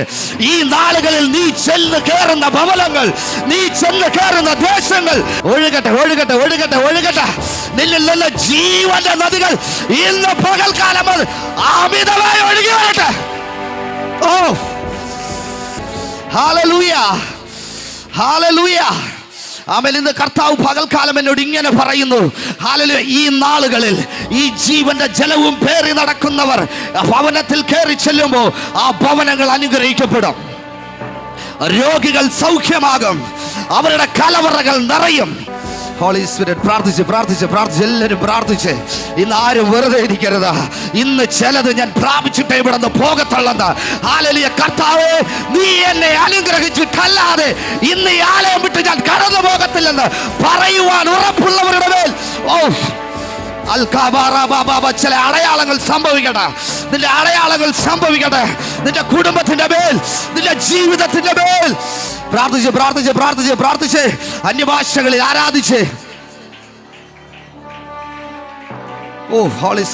ഈ നാളുകളിൽ നീ ചെന്ന് കയറുന്ന ഭവനങ്ങൾ, നീ ചെന്ന് കയറുന്ന ദേശങ്ങൾ ഒഴുകട്ടെ. നിന്നിൽ നിന്ന് ജീവന്റെ നദികൾ ഇന്ന് പകൽക്കാലം അമിതമായി ഒഴുകി വരട്ടെ. ഓ ഹല്ലേലൂയ, ഹല്ലേലൂയ. ആമേൻ. ഇന്ന് കർത്താവ് പകൽക്കാലം എന്നോട് ഇങ്ങനെ പറയുന്നു, ഹല്ലേലൂയ, ഈ നാളുകളിൽ ഈ ജീവന്റെ ജലവും പേറി നടക്കുന്നവർ ഭവനത്തിൽ കയറി ചെല്ലുമ്പോൾ ആ ഭവനങ്ങൾ അനുഗ്രഹിക്കപ്പെടും. രോഗികൾ സൗഖ്യമാകും, അവരുടെ കലവറകൾ നിറയും. Holy spirit. പ്രാർത്ഥിച്ച് എല്ലാവരും പ്രാർത്ഥിച്ച്. ഇന്ന് ആരും വെറുതെ ഇരിക്കരുത്. ഇന്ന് ചിലത് ഞാൻ പ്രാപിച്ചിട്ടേ ഇവിടെ നിന്ന് പോകത്തുള്ളത്. ഹല്ലേലൂയ. കർത്താവേ, നീ എന്നെ അനുഗ്രഹിച്ചിട്ടല്ലാതെ ഇന്ന് ഈ ആലയം വിട്ട് ഞാൻ കടന്നു പോകത്തില്ലെന്ന് പറയുവാൻ ഉറപ്പുള്ളവരുടെ മേൽ ചില അടയാളങ്ങൾ സംഭവിക്കട്ടെ. നിന്റെ അടയാളങ്ങൾ സംഭവിക്കട്ടെ. നിന്റെ കുടുംബത്തിന്റെ മേൽ, നിന്റെ ജീവിതത്തിന്റെ മേൽ. പ്രാർത്ഥിച്ച് അന്യഭാഷകളിൽ ആരാധിച്ച്. ഓ ഹോളി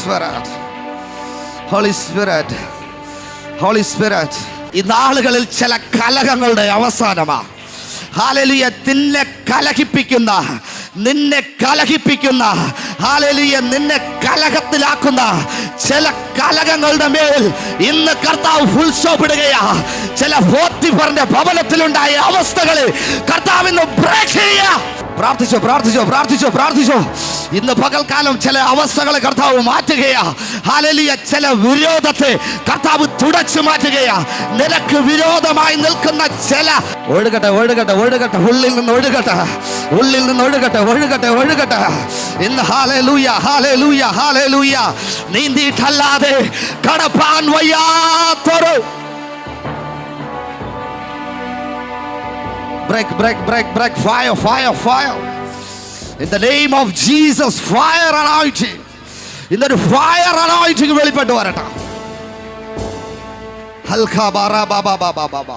സ്പിരിറ്റ്. ഈ നാളുകളിൽ ചില കലഹങ്ങളുടെ അവസാനമാ. ഹല്ലേലൂയ, നിന്നെ കലഹിപ്പിക്കുന്ന ഹല്ലേലൂയ, നിന്നെ കലഹത്തിലാക്കുന്ന ചില കലഹങ്ങളുടെ മേൽ ഇന്ന് കർത്താവ് ഫുൾ സ്റ്റോപ്പ് ഇടുകയാ. ചില പോത്തിഫറിന്റെ ഭവനത്തിലുണ്ടായ അവസ്ഥകളെ കർത്താവ് ഇന്ന് ബ്രേക്ക് ചെയ്യുക. പ്രാർത്ഥിച്ചോ. ഇന്ന് പകൽക്കാലം ചില അവസ്ഥകളെ കർത്താവ് മാറ്റുകയാ. ഹല്ലേലൂയ, ചില വിരോധത്തെ കർത്താവ് തുടച്ചു മാറ്റുകയാ. നിനക്ക് വിരോധമായി നിൽക്കുന്ന ചില ഒഴുകട്ടെ, ഉള്ളിൽ നിന്ന് ഒഴുകട്ടെ ഇന്ന്. ഹല്ലേലൂയ, നീന്തിയിട്ടല്ലാതെ കടപ്പാൻ വയ്യാത്തൊരു break fire in the name of Jesus. Fire anointing, ഇന്നൊരു ഫയർ anointing വെളിപ്പെട്ടു വരട്ടെ. ഹൽക്കാ ബാറാ ബാബാ.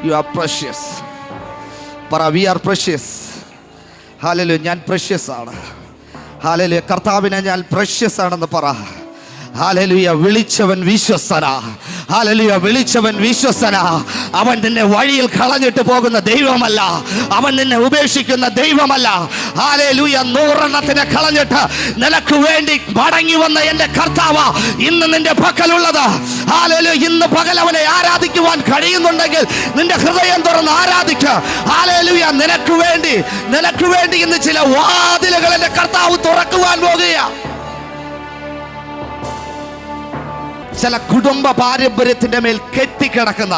You are precious. We are precious. ഹല്ലേലൂയ, ഞാൻ precious ആണ്. ഹല്ലേലൂയ, കർത്താവിനെ ഞാൻ precious ആണെന്ന് പറ. ഹല്ലേലൂയ, വിളിച്ചവൻ വിശ്വസ്തനാ. ഹല്ലേലൂയ, വിളിച്ചവൻ വിശ്വസ്തനാ. അവൻ നിന്നെ വഴിയിൽ കളഞ്ഞിട്ട് പോകുന്ന ദൈവമല്ല. അവൻ നിന്നെ ഉപേക്ഷിക്കുന്ന ദൈവമല്ല. ഹല്ലേലൂയ, 100 കളഞ്ഞിട്ട് നിനക്ക് വേണ്ടി മടങ്ങി വന്ന എൻ്റെ കർത്താവ് ഇന്ന് നിന്റെ പക്കലുള്ളത്. ഹല്ലേലൂയ, ഇന്ന് പകൽ അവനെ ആരാധിക്കുവാൻ കഴിയുന്നുണ്ടെങ്കിൽ നിന്റെ ഹൃദയം തുറന്ന് ആരാധിക്കുക. ഹല്ലേലൂയ, നിനക്ക് വേണ്ടി ഇന്ന് ചില വാതിലുകൾ എൻ്റെ കർത്താവ് തുറക്കുവാൻ പോകുകയാ. ചില കുടുംബ പാരമ്പര്യത്തിന്റെ മേൽ കെട്ടിക്കിടക്കുന്ന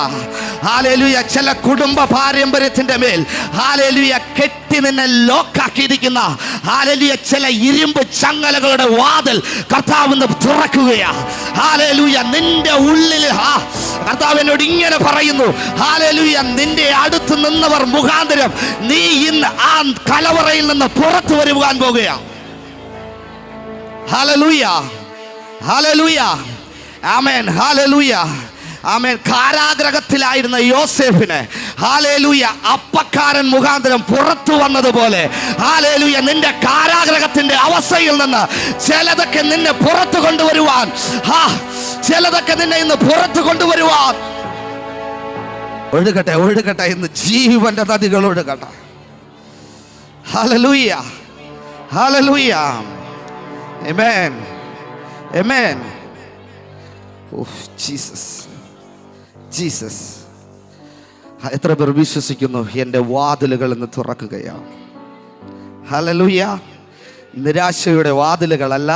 ഹല്ലേലൂയ, ചില കുടുംബ പാരമ്പര്യത്തിന്റെ മേൽ ഹല്ലേലൂയ കെട്ടി നിന്നെ ലോക്കാക്കിയിരിക്കുന്ന ഹല്ലേലൂയ ചില ഇരുമ്പ് ചങ്ങലകളുടെ വാതിൽ കർത്താവ് ഇന്ന് തുറക്കുകയാ. ഹല്ലേലൂയ, നിന്റെ ഉള്ളിൽ കർത്താവ് എന്നോട് ഇങ്ങനെ പറയുന്നു. ഹല്ലേലൂയ, നിന്റെ അടുത്ത് നിന്നവർ മുഖാന്തരം നീ ഇന്ന് ആ കലവറയിൽ നിന്ന് പുറത്തു വരുവാൻ പോകുകയാ. ഹല്ലേലൂയ, ആമേൻ. ഹല്ലേലൂയ, ആമേൻ. കാരാഗ്രഹത്തിലായിരുന്ന യോസേഫിനെ ഹല്ലേലൂയ അപ്പക്കാരൻ മുഖാന്തരം പുറത്തു വന്നതുപോലെ ഹല്ലേലൂയ നിന്റെ കാരാഗ്രഹത്തിന്റെ അവസ്ഥയിൽ നിന്ന് ചിലതൊക്കെ നിന്നെ പുറത്തു കൊണ്ടുവരുവാൻ ഇന്ന് പുറത്തു കൊണ്ടുവരുവാൻ ഒഴുകട്ടെ ഇന്ന് ജീവന്റെ നദികൾ ഒഴുകട്ടെ. ഹല്ലേലൂയ, ആമേൻ. ജീസസ്, എത്ര പേർ വിശ്വസിക്കുന്നു എൻ്റെ വാതിലുകൾ എന്ന് തുറക്കുകയാണ്? ഹല്ലേലൂയ, നിരാശയുടെ വാതിലുകളല്ല,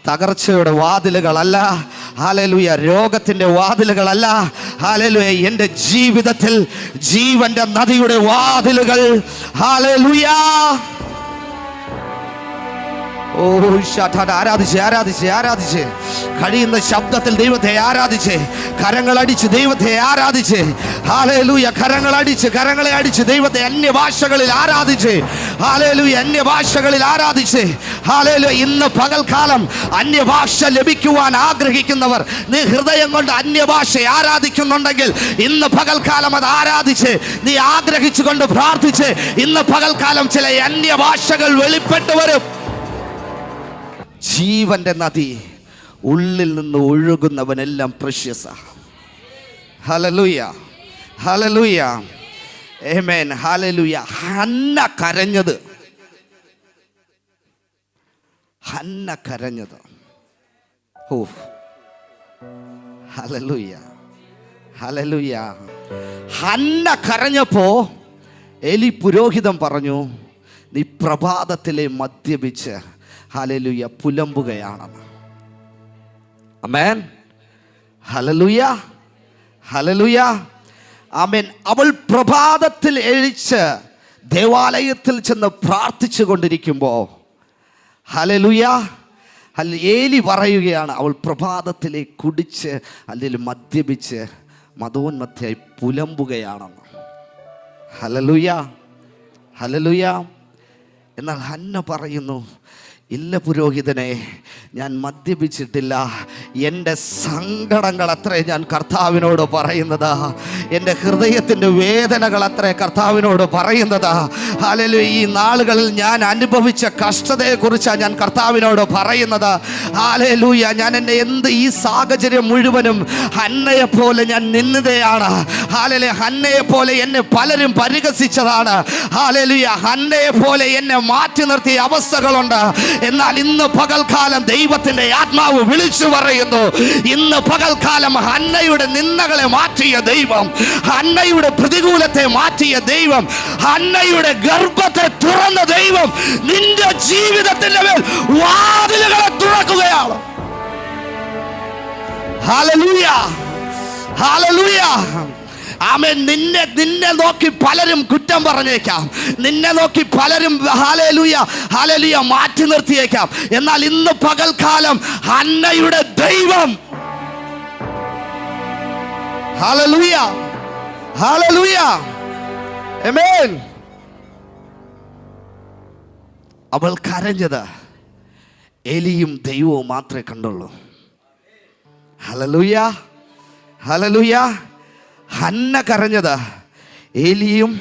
തകർച്ചയുടെ വാതിലുകളല്ല, ഹല്ലേലൂയ രോഗത്തിൻ്റെ വാതിലുകളല്ല, ഹല്ലേലൂയ എൻ്റെ ജീവിതത്തിൽ ജീവന്റെ നദിയുടെ വാതിലുകൾ. ഹല്ലേലൂയ. ഓ ആരാധിച്ച് കഴിയുന്ന ശബ്ദത്തിൽ ദൈവത്തെ ആരാധിച്ച്, കരങ്ങളടിച്ച് ദൈവത്തെ ആരാധിച്ച്. ഹല്ലേലൂയ, കരങ്ങളെ അടിച്ച് ദൈവത്തെ അന്യഭാഷകളിൽ ആരാധിച്ച്. ഹല്ലേലൂയ, അന്യഭാഷകളിൽ ആരാധിച്ച്. ഹല്ലേലൂയ, ഇന്ന് പകൽക്കാലം അന്യഭാഷ ലഭിക്കുവാൻ ആഗ്രഹിക്കുന്നവർ, നീ ഹൃദയം കൊണ്ട് അന്യഭാഷ ആരാധിക്കുന്നുണ്ടെങ്കിൽ ഇന്ന് പകൽക്കാലം അത് ആരാധിച്ച് നീ ആഗ്രഹിച്ചുകൊണ്ട് പ്രാർത്ഥിച്ച് ഇന്ന് പകൽക്കാലം ചില അന്യഭാഷകൾ വെളിപ്പെട്ടു വരും. ജീവന്റെ നദി ഉള്ളിൽ നിന്ന് ഒഴുകുന്നവനെല്ലാം പ്രഷ്യസാ. ഹല്ലേലൂയ, ആമേൻ. ഹല്ലേലൂയ. ഹന്ന കരഞ്ഞത് ഓ ഹല്ലേലൂയ. ഹന്ന കരഞ്ഞപ്പോ എലി പുരോഹിതൻ പറഞ്ഞു, നീ പ്രഭാതത്തിലെ മദ്യപിച്ച് ഹല്ലേലൂയ പുലമ്പുകയാണെന്ന്. ആമേൻ. ഹല്ലേലൂയ. ആമേൻ. അവൾ പ്രഭാതത്തിൽ എഴുന്നേറ്റ് ദേവാലയത്തിൽ ചെന്ന് പ്രാർത്ഥിച്ചു കൊണ്ടിരിക്കുമ്പോൾ ഹല്ലേലൂയ ഏലി പറയുകയാണ്, അവൾ പ്രഭാതത്തിലെ കുടിച്ച് അല്ലെങ്കിൽ മദ്യപിച്ച് മദോന്മത്തയായി പുലമ്പുകയാണെന്ന്. ഹല്ലേലൂയ. എന്നാൽ ഹന്ന പറയുന്നു, ഇല്ല പുരോഹിതനെ, ഞാൻ മദ്യപിച്ചിട്ടില്ല. എൻ്റെ സങ്കടങ്ങൾ അത്രേ ഞാൻ കർത്താവിനോട് പറയുന്നത്. എൻ്റെ ഹൃദയത്തിൻ്റെ വേദനകൾ അത്രേ കർത്താവിനോട് പറയുന്നത്. ഹല്ലേലൂയ. ഈ നാളുകളിൽ ഞാൻ അനുഭവിച്ച കഷ്ടതയെക്കുറിച്ചാണ് ഞാൻ കർത്താവിനോട് പറയുന്നത്. ഹല്ലേലൂയ. ഞാൻ എൻ്റെ ഈ സാഹചര്യം മുഴുവനും ഹന്നയെ പോലെ ഞാൻ നിന്നതാണ്. ഹല്ലേലൂയ. ഹന്നയെ പോലെ എന്നെ പലരും പരിഹസിച്ചതാണ്. ഹല്ലേലൂയ. ഹന്നയെ പോലെ എന്നെ മാറ്റി നിർത്തിയ അവസ്ഥകളുണ്ട്. എന്നാൽ ഇന്ന് പകൽക്കാലം ദൈവത്തിന്റെ ആത്മാവ് വിളിച്ചു പറയുന്നു, ഇന്ന് പകൽക്കാലം ഹന്നയുടെ നിന്ദകളെ മാറ്റിയ ദൈവം, ഹന്നയുടെ പ്രതികൂലത്തെ മാറ്റിയ ദൈവം, ഹന്നയുടെ ഗർഭത്തെ തുറന്ന ദൈവം നിന്റെ ജീവിതത്തിന്റെ മേൽ വാതിലുകളെ തുറക്കുകയാണ്. ഹല്ലേലൂയ, ഹല്ലേലൂയ. ആമേൻ. നിന്നെ നോക്കി പലരും കുറ്റം പറഞ്ഞേക്കാം, നിന്നെ നോക്കി പലരും ഹല്ലേലൂയ ഹല്ലേലൂയ മാറ്റി നിർത്തിയേക്കാം. എന്നാൽ ഇന്ന് പകൽക്കാലം ഹന്നയുടെ ദൈവം, ഹല്ലേലൂയ ഹല്ലേലൂയ, ആമേൻ, അവൾ കരഞ്ഞത് എലിയും ദൈവവും മാത്രമേ കണ്ടുള്ളൂ. Hallelujah hallelujah. ഹന്ന കരഞ്ഞത് ഏലിയും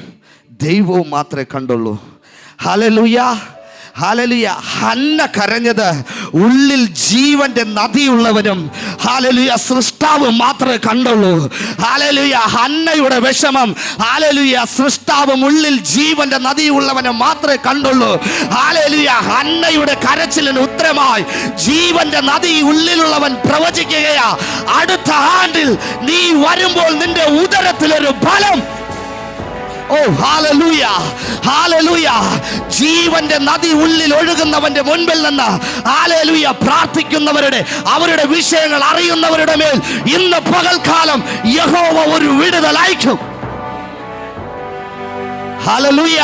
ദൈവവും മാത്രമേ കണ്ടുള്ളൂ. Hallelujah hallelujah. ഹന്ന കരഞ്ഞത് ഉള്ളിൽ ജീവന്റെ നദിയുള്ളവനും ഹല്ലേലൂയ സൃഷ്ടാവ് മാത്രമേ കണ്ടുള്ളൂ. ഹല്ലേലൂയ. ഹന്നയുടെ വിഷമം ഹല്ലേലൂയ സൃഷ്ടാവും ഉള്ളിൽ ജീവന്റെ നദിയുള്ളവനും മാത്രമേ കണ്ടുള്ളൂ. ഹല്ലേലൂയ. ഹന്നയുടെ കരച്ചിലിന് ഉത്തരമായി ജീവന്റെ നദി ഉള്ളിലുള്ളവൻ പ്രവചിക്കുകയാ, അടുത്ത ആണ്ടിൽ നീ വരുമ്പോൾ നിന്റെ ഉദരത്തിലൊരു ഫലം. ഓ ഹല്ലേലൂയ ഹല്ലേലൂയ. ജീവന്റെ നദി ഉള്ളിൽ ഒഴുകുന്നവന്റെ മുൻപിൽ നിന്ന് ഹല്ലേലൂയ പ്രാർത്ഥിക്കുന്നവരുടെ, അവരുടെ വിഷയങ്ങൾ അറിയുന്നവരുടെ മേൽ ഇന്ന് പകൽക്കാലം യഹോവ ഒരു വിടുതൽ അയക്കും. ഹല്ലേലൂയ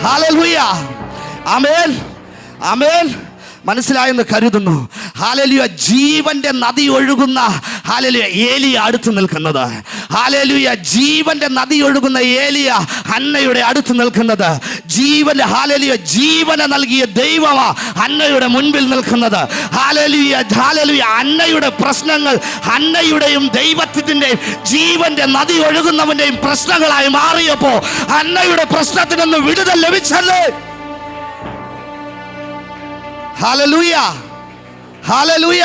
ഹല്ലേലൂയ. ആമേൻ ആമേൻ. മനസ്സിലായെന്ന് കരുതുന്നു. ഹല്ലേലൂയ. ജീവന്റെ നദി ഒഴുകുന്ന ഹല്ലേലൂയ ഏലിയ അടുത്ത് നിൽക്കുന്നത്. ഹല്ലേലൂയ. ജീവന്റെ നദി ഒഴുകുന്ന ഏലിയ ഹന്നയുടെ അടുത്ത് നിൽക്കുന്നത്. ഹല്ലേലൂയ ജീവനെ നൽകിയ ദൈവമാ ഹന്നയുടെ മുൻപിൽ നിൽക്കുന്നത്. Hallelujah hallelujah. ഹന്നയുടെ പ്രശ്നങ്ങൾ ഹന്നയുടെയും ദൈവത്തിന്റെയും ജീവന്റെ നദി ഒഴുകുന്നവന്റെയും പ്രശ്നങ്ങളായി മാറിയപ്പോ ഹന്നയുടെ പ്രശ്നത്തിനൊന്ന് വിടുതൽ ലഭിച്ചല്ലേ. ഹല്ലേലൂയ ഹല്ലേലൂയ.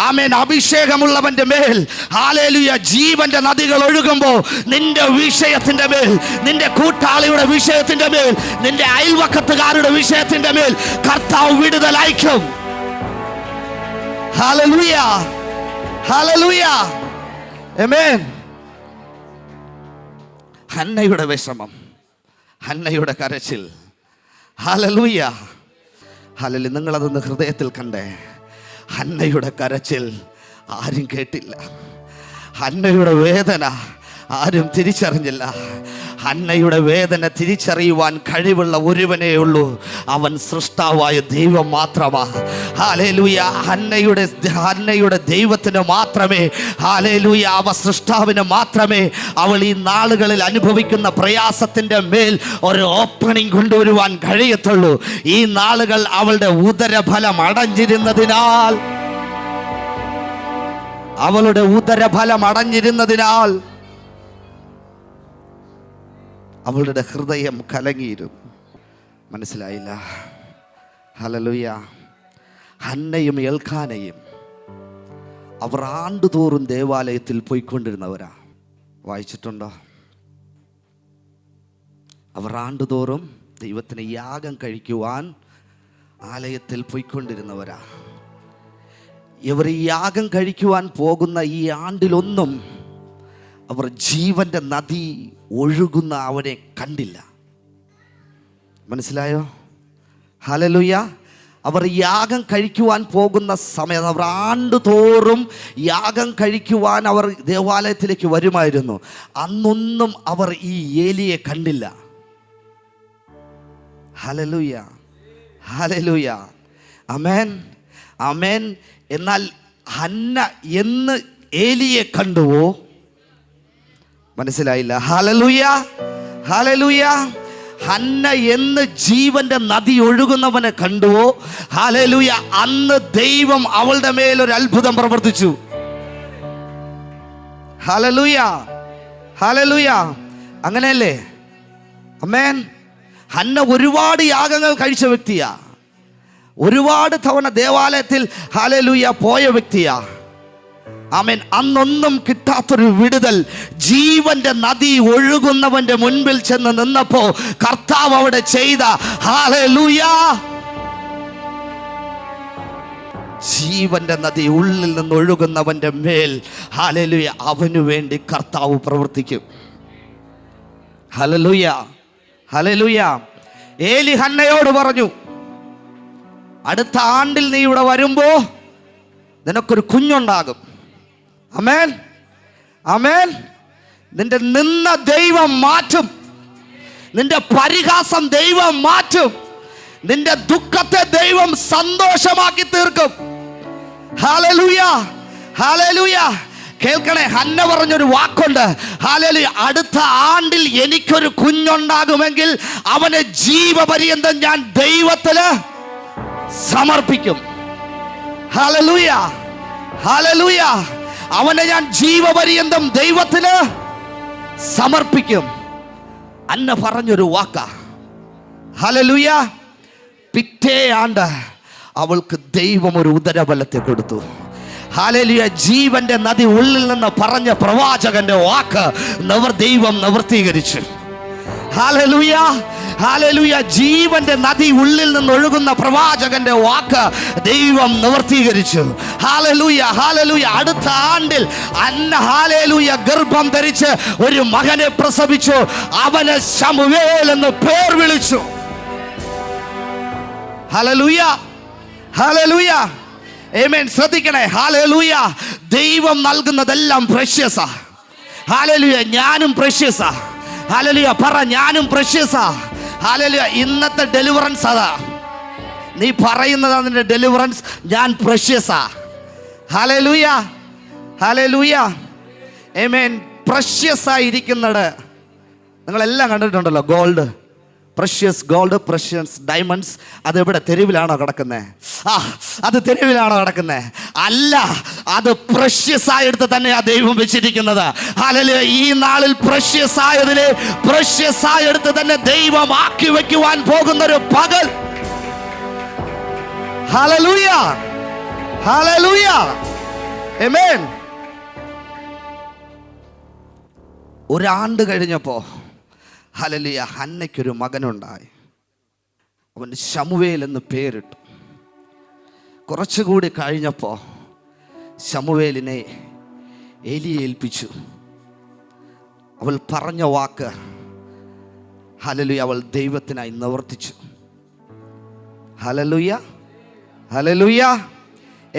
ആമേൻ. അഭിഷേകമുള്ളവന്റെ മേൽ ഹല്ലേലൂയ ജീവന്റെ നദികൾ ഒഴുകുമ്പോൾ നിന്റെ വിഷയത്തിന്റെ മേൽ, നിന്റെ കൂട്ടാളിയുടെ വിഷയത്തിന്റെ മേൽ, നിന്റെ അയൽവക്കത്തുകാരുടെ വിഷയത്തിന്റെ മേൽ കർത്താവ് വിടുതൽ അയക്കും. ഹല്ലേലൂയ ഹല്ലേലൂയ, ആമേൻ. ഹന്നയുടെ വിഷമം, ഹന്നയുടെ കരച്ചിൽ, ഹല്ലേലൂയ ഹല്ലേലൂയ. നിങ്ങളതൊന്ന് ഹൃദയത്തിൽ കണ്ടേ. ഹന്നയുടെ കരച്ചിൽ ആരും കേട്ടില്ല, ഹന്നയുടെ വേദന ആരും തിരിച്ചറിഞ്ഞില്ല. ഹന്നയുടെ വേദന തിരിച്ചറിയുവാൻ കഴിവുള്ള ഒരുവനേ ഉള്ളൂ, അവൻ സൃഷ്ടാവായ ദൈവം മാത്രമാ. ഹല്ലേലൂയ. ഹന്നയുടെ ദൈവത്തിന് മാത്രമേ, ഹല്ലേലൂയ, അവ സൃഷ്ടാവിന് മാത്രമേ അവൾ ഈ നാളുകളിൽ അനുഭവിക്കുന്ന പ്രയാസത്തിൻ്റെ മേൽ ഒരു ഓപ്പണിംഗ് കൊണ്ടുവരുവാൻ കഴിയത്തുള്ളൂ. ഈ നാളുകൾ അവളുടെ ഉദരഫലം അടഞ്ഞിരുന്നതിനാൽ, അവളുടെ ഉദരഫലം അടഞ്ഞിരുന്നതിനാൽ അവളുടെ ഹൃദയം കലങ്ങിയിരുന്നു. മനസ്സിലായില്ല. ഹല്ലേലൂയ. ഹന്നയും എൽക്കാനയും അവർ ആണ്ടുതോറും ദേവാലയത്തിൽ പോയിക്കൊണ്ടിരുന്നവരാ. വായിച്ചിട്ടുണ്ടോ? അവർ ആണ്ടുതോറും ദൈവത്തിന് യാഗം കഴിക്കുവാൻ ആലയത്തിൽ പോയിക്കൊണ്ടിരുന്നവരാ. ഇവർ ഈ യാഗം കഴിക്കുവാൻ പോകുന്ന ഈ ആണ്ടിലൊന്നും അവർ ജീവന്റെ നദി ഒഴുകുന്ന അവനെ കണ്ടില്ല. മനസ്സിലായോ? ഹല്ലേലൂയ. അവർ യാഗം കഴിക്കുവാൻ പോകുന്ന സമയം, അവർ ആണ്ടുതോറും യാഗം കഴിക്കുവാൻ അവർ ദേവാലയത്തിലേക്ക് വരുമായിരുന്നു. അന്നൊന്നും അവർ ഈ ഏലിയെ കണ്ടില്ല. ഹല്ലേലൂയ ഹല്ലേലൂയ, ആമേൻ ആമേൻ. എന്നാൽ ഹന്ന എന്ന് ഏലിയെ കണ്ടുവോ? മനസ്സിലായില്ല. Hallelujah hallelujah. ഹന്ന എന്ന് ജീവന്റെ നദി ഒഴുകുന്നവനെ കണ്ടുവോ, ഹല്ലേലൂയ, അന്ന് ദൈവം അവളുടെ മേലൊരു അത്ഭുതം പ്രവർത്തിച്ചു. Hallelujah, hallelujah. അങ്ങനെയല്ലേ? ആമേൻ. ഹന്ന ഒരുപാട് യാഗങ്ങൾ കഴിച്ച വ്യക്തിയാ, ഒരുപാട് തവണ ദേവാലയത്തിൽ ഹല്ലേലൂയ പോയ വ്യക്തിയാ. ആമേൻ. അന്നൊന്നും കിട്ടാത്തൊരു വിടുതൽ ജീവന്റെ നദി ഒഴുകുന്നവന്റെ മുൻപിൽ ചെന്ന് നിന്നപ്പോ കർത്താവ് അവിടെ ചെയ്ത, ഹല്ലേലൂയ, ജീവന്റെ നദി ഉള്ളിൽ നിന്ന് ഒഴുകുന്നവന്റെ മേൽ, ഹല്ലേലൂയ, അവനു വേണ്ടി കർത്താവ് പ്രവർത്തിക്കും. Hallelujah, hallelujah. ഏലി ഹന്നയോട് പറഞ്ഞു, അടുത്ത ആണ്ടിൽ നീ ഇവിടെ വരുമ്പോ നിനക്കൊരു കുഞ്ഞുണ്ടാകും. ആമേൻ, ആമേൻ. നിന്റെ നിന്ന ദൈവം മാറ്റും, നിന്റെ പരിഹാസം ദൈവം മാറ്റും, നിന്റെ ദുഃഖത്തെ ദൈവം സന്തോഷമാക്കി തീർക്കും. Hallelujah, hallelujah. കേൾക്കണേ, ഹന്ന പറഞ്ഞൊരു വാക്കുണ്ട്, ഹല്ലേലൂയ, അടുത്ത ആണ്ടിൽ എനിക്കൊരു കുഞ്ഞുണ്ടാകുമെങ്കിൽ അവനെ ജീവപര്യന്തം ഞാൻ ദൈവത്തിന് സമർപ്പിക്കും. Hallelujah, hallelujah. അവനെ ഞാൻ ജീവപര്യന്തം ദൈവത്തിന് സമർപ്പിക്കും. അന്ന പറഞ്ഞൊരു വാക്ക. ഹല്ലേലൂയ. പിറ്റേ ആണ്ട് അവൾക്ക് ദൈവം ഒരു ഉദരബലത്തെ കൊടുത്തു. ഹല്ലേലൂയ. ജീവന്റെ നദി ഉള്ളിൽ നിന്ന് പറഞ്ഞ പ്രവാചകന്റെ വാക്ക് ദൈവം നിവർത്തീകരിച്ചു. Hallelujah, hallelujah. ജീവന്റെ നദി ഉള്ളിൽ നിന്ന് ഒഴുകുന്ന പ്രവാചകന്റെ വാക്ക് ദൈവം നിവർത്തീകരിച്ചു. Hallelujah, hallelujah. അടുത്ത ആണ്ടിൽ അന്ന, ഹല്ലേലൂയ, ഗർഭം ധരിച്ച് ഒരു മകനെ പ്രസവിച്ചു. അവന് ശമൂവേൽ എന്ന് പേർ വിളിച്ചു. ഹല്ലേലൂയ, ഹല്ലേലൂയ. ആമേൻ. ശ്രദ്ധിക്കണേ, ഹല്ലേലൂയ. ദൈവം നൽകുന്നതെല്ലാം പ്രഷ്യസാ. ഹല്ലേലൂയ. ഞാനും പ്രഷ്യസാ. ഹല്ലേലൂയ. പറ, ഞാനും പ്രഷ്യസാ. ഹല്ലേലൂയ. ഇന്നത്തെ ഡെലിവറൻസ് അതാ. നീ പറയുന്നതാ നിന്റെ ഡെലിവറൻസ്. ഞാൻ പ്രഷ്യസാ. ഹല്ലേലൂയ, ഹല്ലേലൂയ. ആമേൻ. പ്രഷ്യസ് ആയിരിക്കുന്നത് നിങ്ങളെല്ലാം കണ്ടിട്ടുണ്ടല്ലോ. Gold, precious gold, precious diamonds. അതെവിടെ? തെരുവിലാണോ കിടക്കുന്നത്? അത് തെരുവിലാണോ കിടക്കുന്നത്? അല്ല, അത് പ്രഷ്യസ് ആയെടുത്ത് തന്നെയാ ദൈവം വെച്ചിരിക്കുന്നത്. ഹല്ലേലൂയ. ഈ നാളിൽ പ്രഷ്യസ് ആയതിനെ പ്രഷ്യസ് ആയെടുത്ത് തന്നെ ദൈവം ആക്കി വെക്കുവാൻ പോകുന്നൊരു പകൽ. ഹല്ലേലൂയ, ഹല്ലേലൂയ. ആമേൻ. ഒരാണ്ട് കഴിഞ്ഞപ്പോ, ഹല്ലേലൂയ, ഹന്നയ്ക്കൊരു മകനുണ്ടായി. അവന് ശമൂവേൽ എന്ന് പേരിട്ടു. കുറച്ചുകൂടി കഴിഞ്ഞപ്പോൾ ശമൂവേലിനെ ഏലിയെ ഏൽപ്പിച്ചു. അവൾ പറഞ്ഞ വാക്ക്, ഹല്ലേലൂയ, അവൾ ദൈവത്തിനായി നിവർത്തിച്ചു. ഹല്ലേലൂയ, ഹല്ലേലൂയ.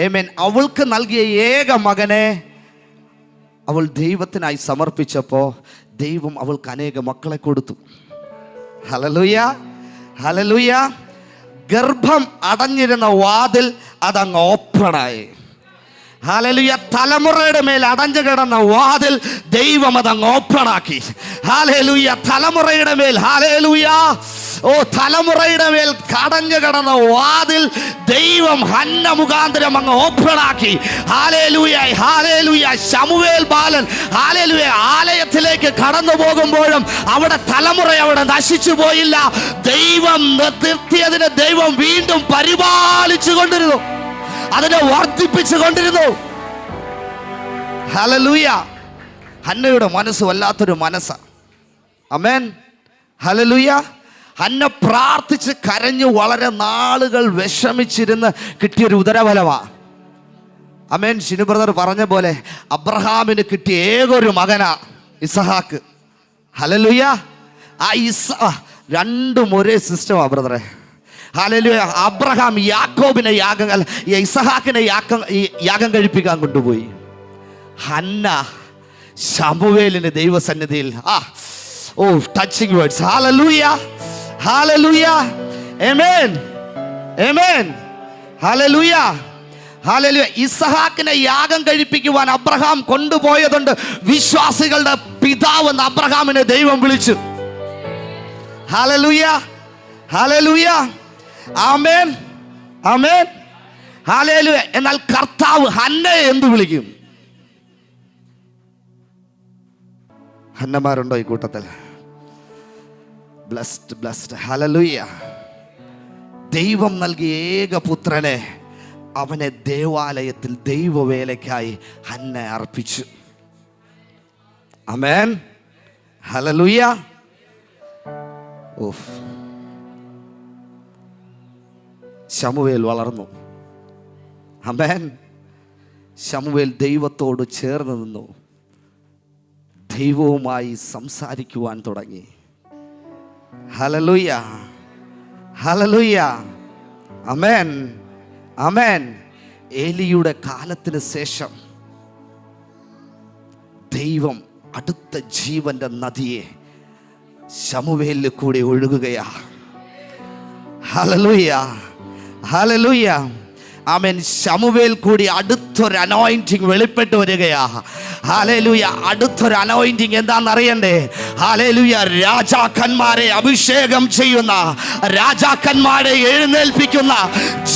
ആമേൻ. അവൾക്ക് നൽകിയ ഏക മകനെ അവൾ ദൈവത്തിനായി സമർപ്പിച്ചപ്പോൾ ദൈവം അവൾക്ക് അനേക മക്കളെ കൊടുത്തു. Hallelujah, hallelujah. ഗർഭം അടഞ്ഞിരുന്ന വാതിൽ അതങ്ങ് ഓപ്പണായി. ഹല്ലേലൂയ. തലമുറയുടെ മേൽ അടഞ്ഞു കിടന്ന വാതിൽ ദൈവം അതങ്ങ് ഓപ്പണാക്കി. ഹല്ലേലൂയ. തലമുറയുടെ മേൽ, ഹല്ലേലൂയ, ഓ, തലമുറയുടെ മേൽ കടഞ്ഞു കിടന്ന വാതിൽ ദൈവം ഹന്ന മുഖാന്തരം അങ്ങ് ഓപ്പണാക്കി. ഹല്ലേലൂയ, ഹല്ലേലൂയ. ശമൂവേൽ ബാലൻ, ഹല്ലേലൂയ, ആലയത്തിലേക്ക് കടന്നു പോകുമ്പോഴും അവിടെ തലമുറ അവിടെ നശിച്ചു പോയില്ല. ദൈവം നിർത്തിയതിനെ ദൈവം വീണ്ടും പരിപാലിച്ചു കൊണ്ടിരുന്നു, അതിനെ വർദ്ധിപ്പിച്ചു കൊണ്ടിരുന്നു. ഹല്ലേലൂയ. ഹന്നയുടെ മനസ്സ് വല്ലാത്തൊരു മനസ്സാ. ആമേൻ. ഹല്ലേലൂയ. ഹന്ന പ്രാർത്ഥിച്ച് കരഞ്ഞു വളരെ നാളുകൾ വിഷമിച്ചിരുന്ന് കിട്ടിയൊരു ഉദരഫലമാ. ആമേൻ. ഷിനു ബ്രദർ പറഞ്ഞ പോലെ അബ്രഹാമിന് കിട്ടിയ ഏകൊരു മകനാ ഇസഹാക്ക്. ഹല്ലേലൂയ. ആ രണ്ടും ഒരേ സിസ്റ്റമാ ബ്രദറെ. ഹല്ലേലൂയ. അബ്രഹാം യാക്കോബിനെ ഇസഹാക്കിനെ യാഗം കഴിപ്പിക്കാൻ കൊണ്ടുപോയി. ഹന്ന ശമൂവേലിന്റെ ദൈവസന്നിധിയിൽ, ഓ, ടച്ചിങ് വേർഡ്സ്. ഹല്ലേലൂയ, ഹല്ലേലൂയ. ആമേൻ, ആമേൻ. ഹല്ലേലൂയ, ഹല്ലേലൂയ. ഇസഹാക്കിനെ യാഗം കഴിപ്പിക്കുവാൻ അബ്രഹാം കൊണ്ടുപോയതുകൊണ്ട് വിശ്വാസികളുടെ പിതാവെന്ന് അബ്രഹാമിനെ ദൈവം വിളിച്ചു. ഹല്ലേലൂയ, ഹല്ലേലൂയ, ആമേൻ, ആമേൻ, ഹല്ലേലൂയ. എന്നാൽ കർത്താവ് ഹന്നയെ എന്ത് വിളിക്കും? ഹന്നമാരുണ്ടോ ഈ കൂട്ടത്തിൽ? Blessed, blessed, hallelujah. ദൈവം നൽകിയ ഏകപുത്രനെ, അവനെ ദേവാലയത്തിൽ ദൈവവേലയ്ക്കായി ഹന്ന അർപ്പിച്ചു. ആമേൻ, ഹല്ലേലൂയ. ഓഫ്. ശമൂവേൽ വളർന്നു. ആമേൻ. ശമൂവേൽ ദൈവത്തോട് ചേർന്ന് നിന്നു, ദൈവവുമായി സംസാരിക്കുവാൻ തുടങ്ങി. ഹല്ലേലൂയ, ഹല്ലേലൂയ, ആമേൻ, ആമേൻ. ഏലിയുടെ കാലത്തിന് ശേഷം ദൈവം അടുത്ത ജീവന്റെ നദിയെ ശമൂവേലിൽ കൂടി ഒഴുകുകയാ. ഹല്ലേലൂയ, ഹല്ലേലൂയ, ആമേൻ. ശമൂവേൽ കൂടി അടുത്തൊരു അനോയിന്റിങ് വെളിപ്പെട്ട് വരികയാ. ഹല്ലേലൂയ. അടുത്തൊരു അനോയിന്റിങ് എന്താണെന്ന് അറിയണ്ടേ? ഹല്ലേലൂയ. രാജാക്കന്മാരെ അഭിഷേകം ചെയ്യുന്ന, രാജാക്കന്മാരെ എഴുന്നേൽപ്പിക്കുന്ന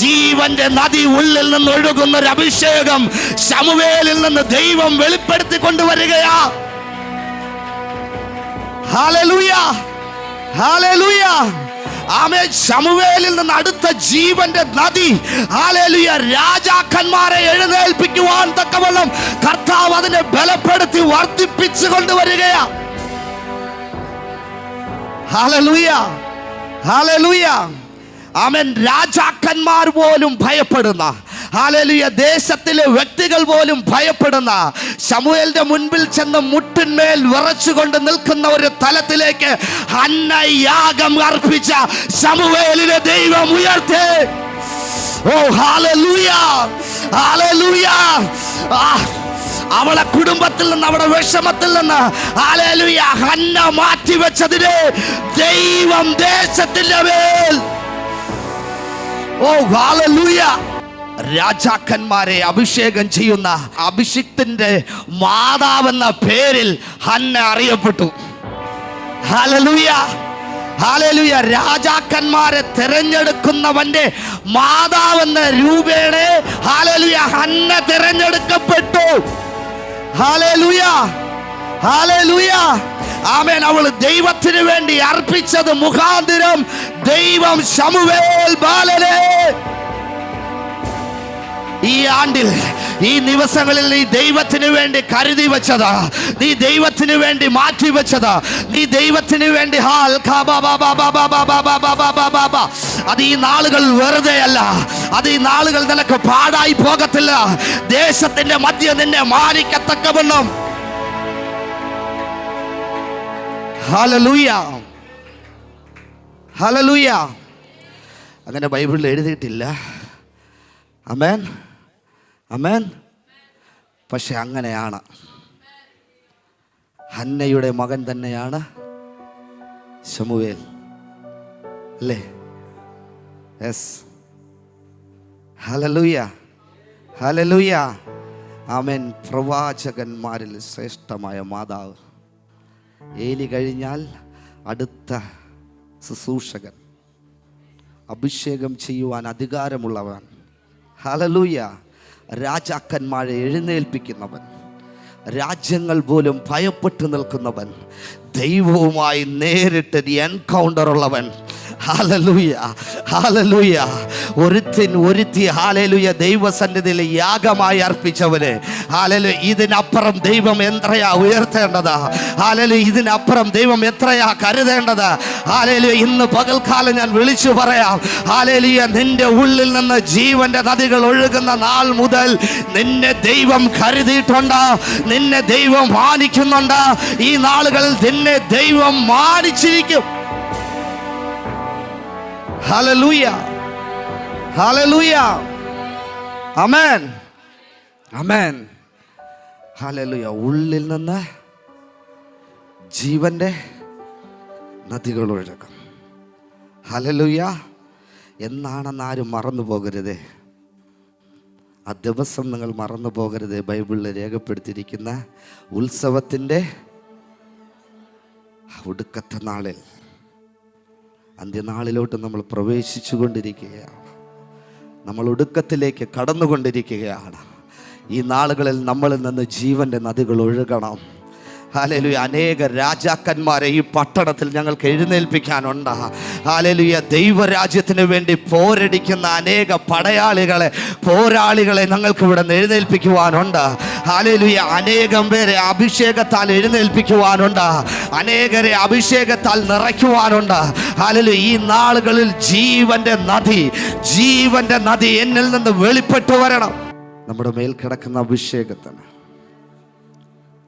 ജീവന്റെ നദി ഉള്ളിൽ നിന്ന് ഒഴുകുന്ന ഒരു അഭിഷേകം ശമൂവേലിൽ നിന്ന് ദൈവം വെളിപ്പെടുത്തി കൊണ്ടുവരികയാ. ഹല്ലേലൂയ, ഹല്ലേലൂയ, ആമേൻ. ശമൂവേലിൽ നിന്ന് അടുത്ത ജീവന്റെ നദി, ഹല്ലേലൂയ, രാജാക്കന്മാരെ എഴുന്നേൽപ്പിക്കുവാൻ തക്കവണ്ണം കർത്താവ് അതിനെ ബലപ്പെടുത്തി വർദ്ധിപ്പിച്ചു കൊണ്ടുവരികയാ. ഹല്ലേലൂയ, ഹല്ലേലൂയ, ആമേൻ. രാജാക്കന്മാർ പോലും ഭയപ്പെടുന്ന, ഹല്ലേലൂയ, ദേശത്തിലെ വ്യക്തികൾ പോലും ഭയപ്പെടുന്ന, ശമൂവേലിന്റെ മുൻപിൽ ചെന്ന് മുട്ടിന്മേൽ വിറച്ചുകൊണ്ട് നിൽക്കുന്ന ഒരു തലത്തിലേക്ക് ഹന്ന യാഗം അർപ്പിച്ച ശമൂവേലിനെ ദൈവം ഉയർത്തി. ഓ ഹല്ലേലൂയ, ഹല്ലേലൂയ. അവളെ കുടുംബത്തിൽ നിന്ന്, അവളുടെ വിഷമത്തിൽ നിന്ന്, ഹല്ലേലൂയ, ഹന്ന മാറ്റിവെച്ചതിന് ദൈവം ദേശത്തിന്റെ മേൽ, ഓ ഹല്ലേലൂയ, രാജാക്കന്മാരെ അഭിഷേകം ചെയ്യുന്ന അഭിഷിക്തന്റെ മാതാവെന്ന പേരിൽ ഹന്ന അറിയപ്പെട്ടു. Hallelujah, hallelujah. രാജാക്കന്മാരെ തിരഞ്ഞെടുക്കുന്നവന്റെ മാതാവെന്ന രൂപേണ, ഹല്ലേലൂയ, ഹന്ന തിരഞ്ഞെടുക്കപ്പെട്ടു. ഹല്ലേലൂയ, ഹല്ലേലൂയ, ആമേൻ. അവൾ ദൈവത്തിന് വേണ്ടി അർപ്പിച്ചത് മുഖാന്തരം ദൈവം ശമൂവേൽ ബാലനെ ഈ ആണ്ടിൽ, ഈ ദിവസങ്ങളിൽ നീ ദൈവത്തിന് വേണ്ടി കരുതി വെച്ചതാ, നീ ദൈവത്തിന് വേണ്ടി മാറ്റി വെച്ചതാ, നീ ദൈവത്തിന് വേണ്ടി അത് ഈ നാളുകൾ വെറുതെ അല്ല, അത് ഈ നാളുകൾ നിനക്ക് പാടായി പോകത്തില്ല. ദേശത്തിന്റെ മധ്യ നിന്നെ മാനിക്കത്തക്കവണ്ണം. Hallelujah, hallelujah. അങ്ങനെ ബൈബിളിൽ എഴുതിയിട്ടില്ല. ആമേൻ, ആമേൻ. പക്ഷെ അങ്ങനെയാണ്. ഹന്നയുടെ മകൻ തന്നെയാണ് ശമൂവേൽ, അല്ലേ? യെസ്. ഹല്ലേലൂയ, ഹല്ലേലൂയ, ആമേൻ. പ്രവാചകന്മാരിൽ ശ്രേഷ്ഠമായ മാതാവ്, ഏലി കഴിഞ്ഞാൽ അടുത്ത ശുശ്രൂഷകൻ, അഭിഷേകം ചെയ്യുവാൻ അധികാരമുള്ളവൻ, ഹല്ലേലൂയ, രാജാക്കന്മാരെ എഴുന്നേൽപ്പിക്കുന്നവൻ, രാജ്യങ്ങൾ പോലും ഭയപ്പെട്ടു നിൽക്കുന്നവൻ, ദൈവവുമായി നേരിട്ട് എൻകൗണ്ടർ ഉള്ളവൻ. Hallelujah, hallelujah. ഒരുത്തി ഹല്ലേലൂയ ദൈവസന്നിധിയിൽ യാഗമായി അർപ്പിച്ചവന്, ഹല്ലേലൂയ, ഇതിനപ്പുറം ദൈവം എത്രയാ ഉയർത്തേണ്ടത്, ഹല്ലേലൂയ, ഇതിനപ്പുറം ദൈവം എത്രയാ കരുതേണ്ടത്. ഹല്ലേലൂയ. ഇന്ന് പകൽക്കാലം ഞാൻ വിളിച്ചു പറയാം, ഹല്ലേലൂയ, നിന്റെ ഉള്ളിൽ നിന്ന് ജീവന്റെ നദികൾ ഒഴുകുന്ന നാൾ മുതൽ നിന്നെ ദൈവം കരുതിയിട്ടുണ്ട്, നിന്നെ ദൈവം മാനിക്കുന്നുണ്ട്. ഈ നാളുകളിൽ നിന്നെ ദൈവം മാനിച്ചിരിക്കും. ഹല്ലേലൂയ, ഹല്ലേലൂയ, ആമേൻ, ആമേൻ, ഹല്ലേലൂയ. ഉള്ളിൽ നിന്ന് ജീവന്റെ നദികൾ ഒഴുകും. ഹല്ലേലൂയ. എന്നാണെന്ന് ആരും മറന്നു പോകരുത്. ആ ദിവസം നിങ്ങൾ മറന്നു പോകരുത്. ബൈബിളിൽ രേഖപ്പെടുത്തിയിരിക്കുന്ന ഉത്സവത്തിൻ്റെ ഒടുക്കത്തെ നാളിൽ അന്ത്യനാളിലോട്ട് നമ്മൾ പ്രവേശിച്ചു കൊണ്ടിരിക്കുകയാണ്. നമ്മൾ ഒടുക്കത്തിലേക്ക് കടന്നുകൊണ്ടിരിക്കുകയാണ്. ഈ നാളുകളിൽ നമ്മളിൽ നിന്ന് ജീവൻ്റെ നദികൾ ഒഴുകണം. ഹല്ലേലൂയ. അനേക രാജാക്കന്മാരെ ഈ പട്ടണത്തിൽ ഞങ്ങൾക്ക് എഴുന്നേൽപ്പിക്കാനുണ്ട്. ഹല്ലേലൂയ. ദൈവരാജ്യത്തിന് വേണ്ടി പോരടിക്കുന്ന അനേക പോരാളികളെ ഞങ്ങൾക്ക് ഇവിടെ നിന്ന് എഴുന്നേൽപ്പിക്കുവാനുണ്ട്. ഹല്ലേലൂയ. അനേകം പേരെ അഭിഷേകത്താൽ എഴുന്നേൽപ്പിക്കുവാനുണ്ട്. അനേകരെ അഭിഷേകത്താൽ നിറയ്ക്കുവാനുണ്ട്. ഹല്ലേലൂയ. ഈ നാളുകളിൽ ജീവൻ്റെ നദി എന്നിൽ നിന്ന് വെളിപ്പെട്ടു വരണം. നമ്മുടെ മേൽ കിടക്കുന്ന അഭിഷേകത്തിന്,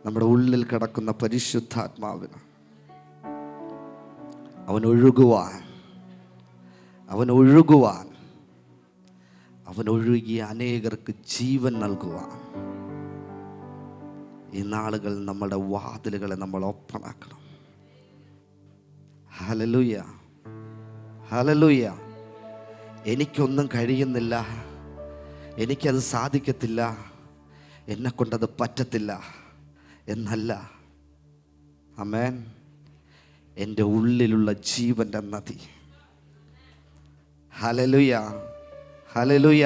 നമ്മുടെ ഉള്ളിൽ കിടക്കുന്ന പരിശുദ്ധാത്മാവിന് അവൻ ഒഴുകി അനേകർക്ക് ജീവൻ നൽകുവാൻ ഈ നാളുകൾ നമ്മുടെ വാതിലുകളെ നമ്മൾ ഓപ്പണാക്കണം. Hallelujah, hallelujah. എനിക്കൊന്നും കഴിയുന്നില്ല, എനിക്കത് സാധിക്കത്തില്ല, എന്നെക്കൊണ്ടത് പറ്റത്തില്ല എന്നല്ല. ആമേൻ. എൻ്റെ ഉള്ളിലുള്ള ജീവൻ്റെ നദി. ഹല്ലേലൂയ, ഹല്ലേലൂയ.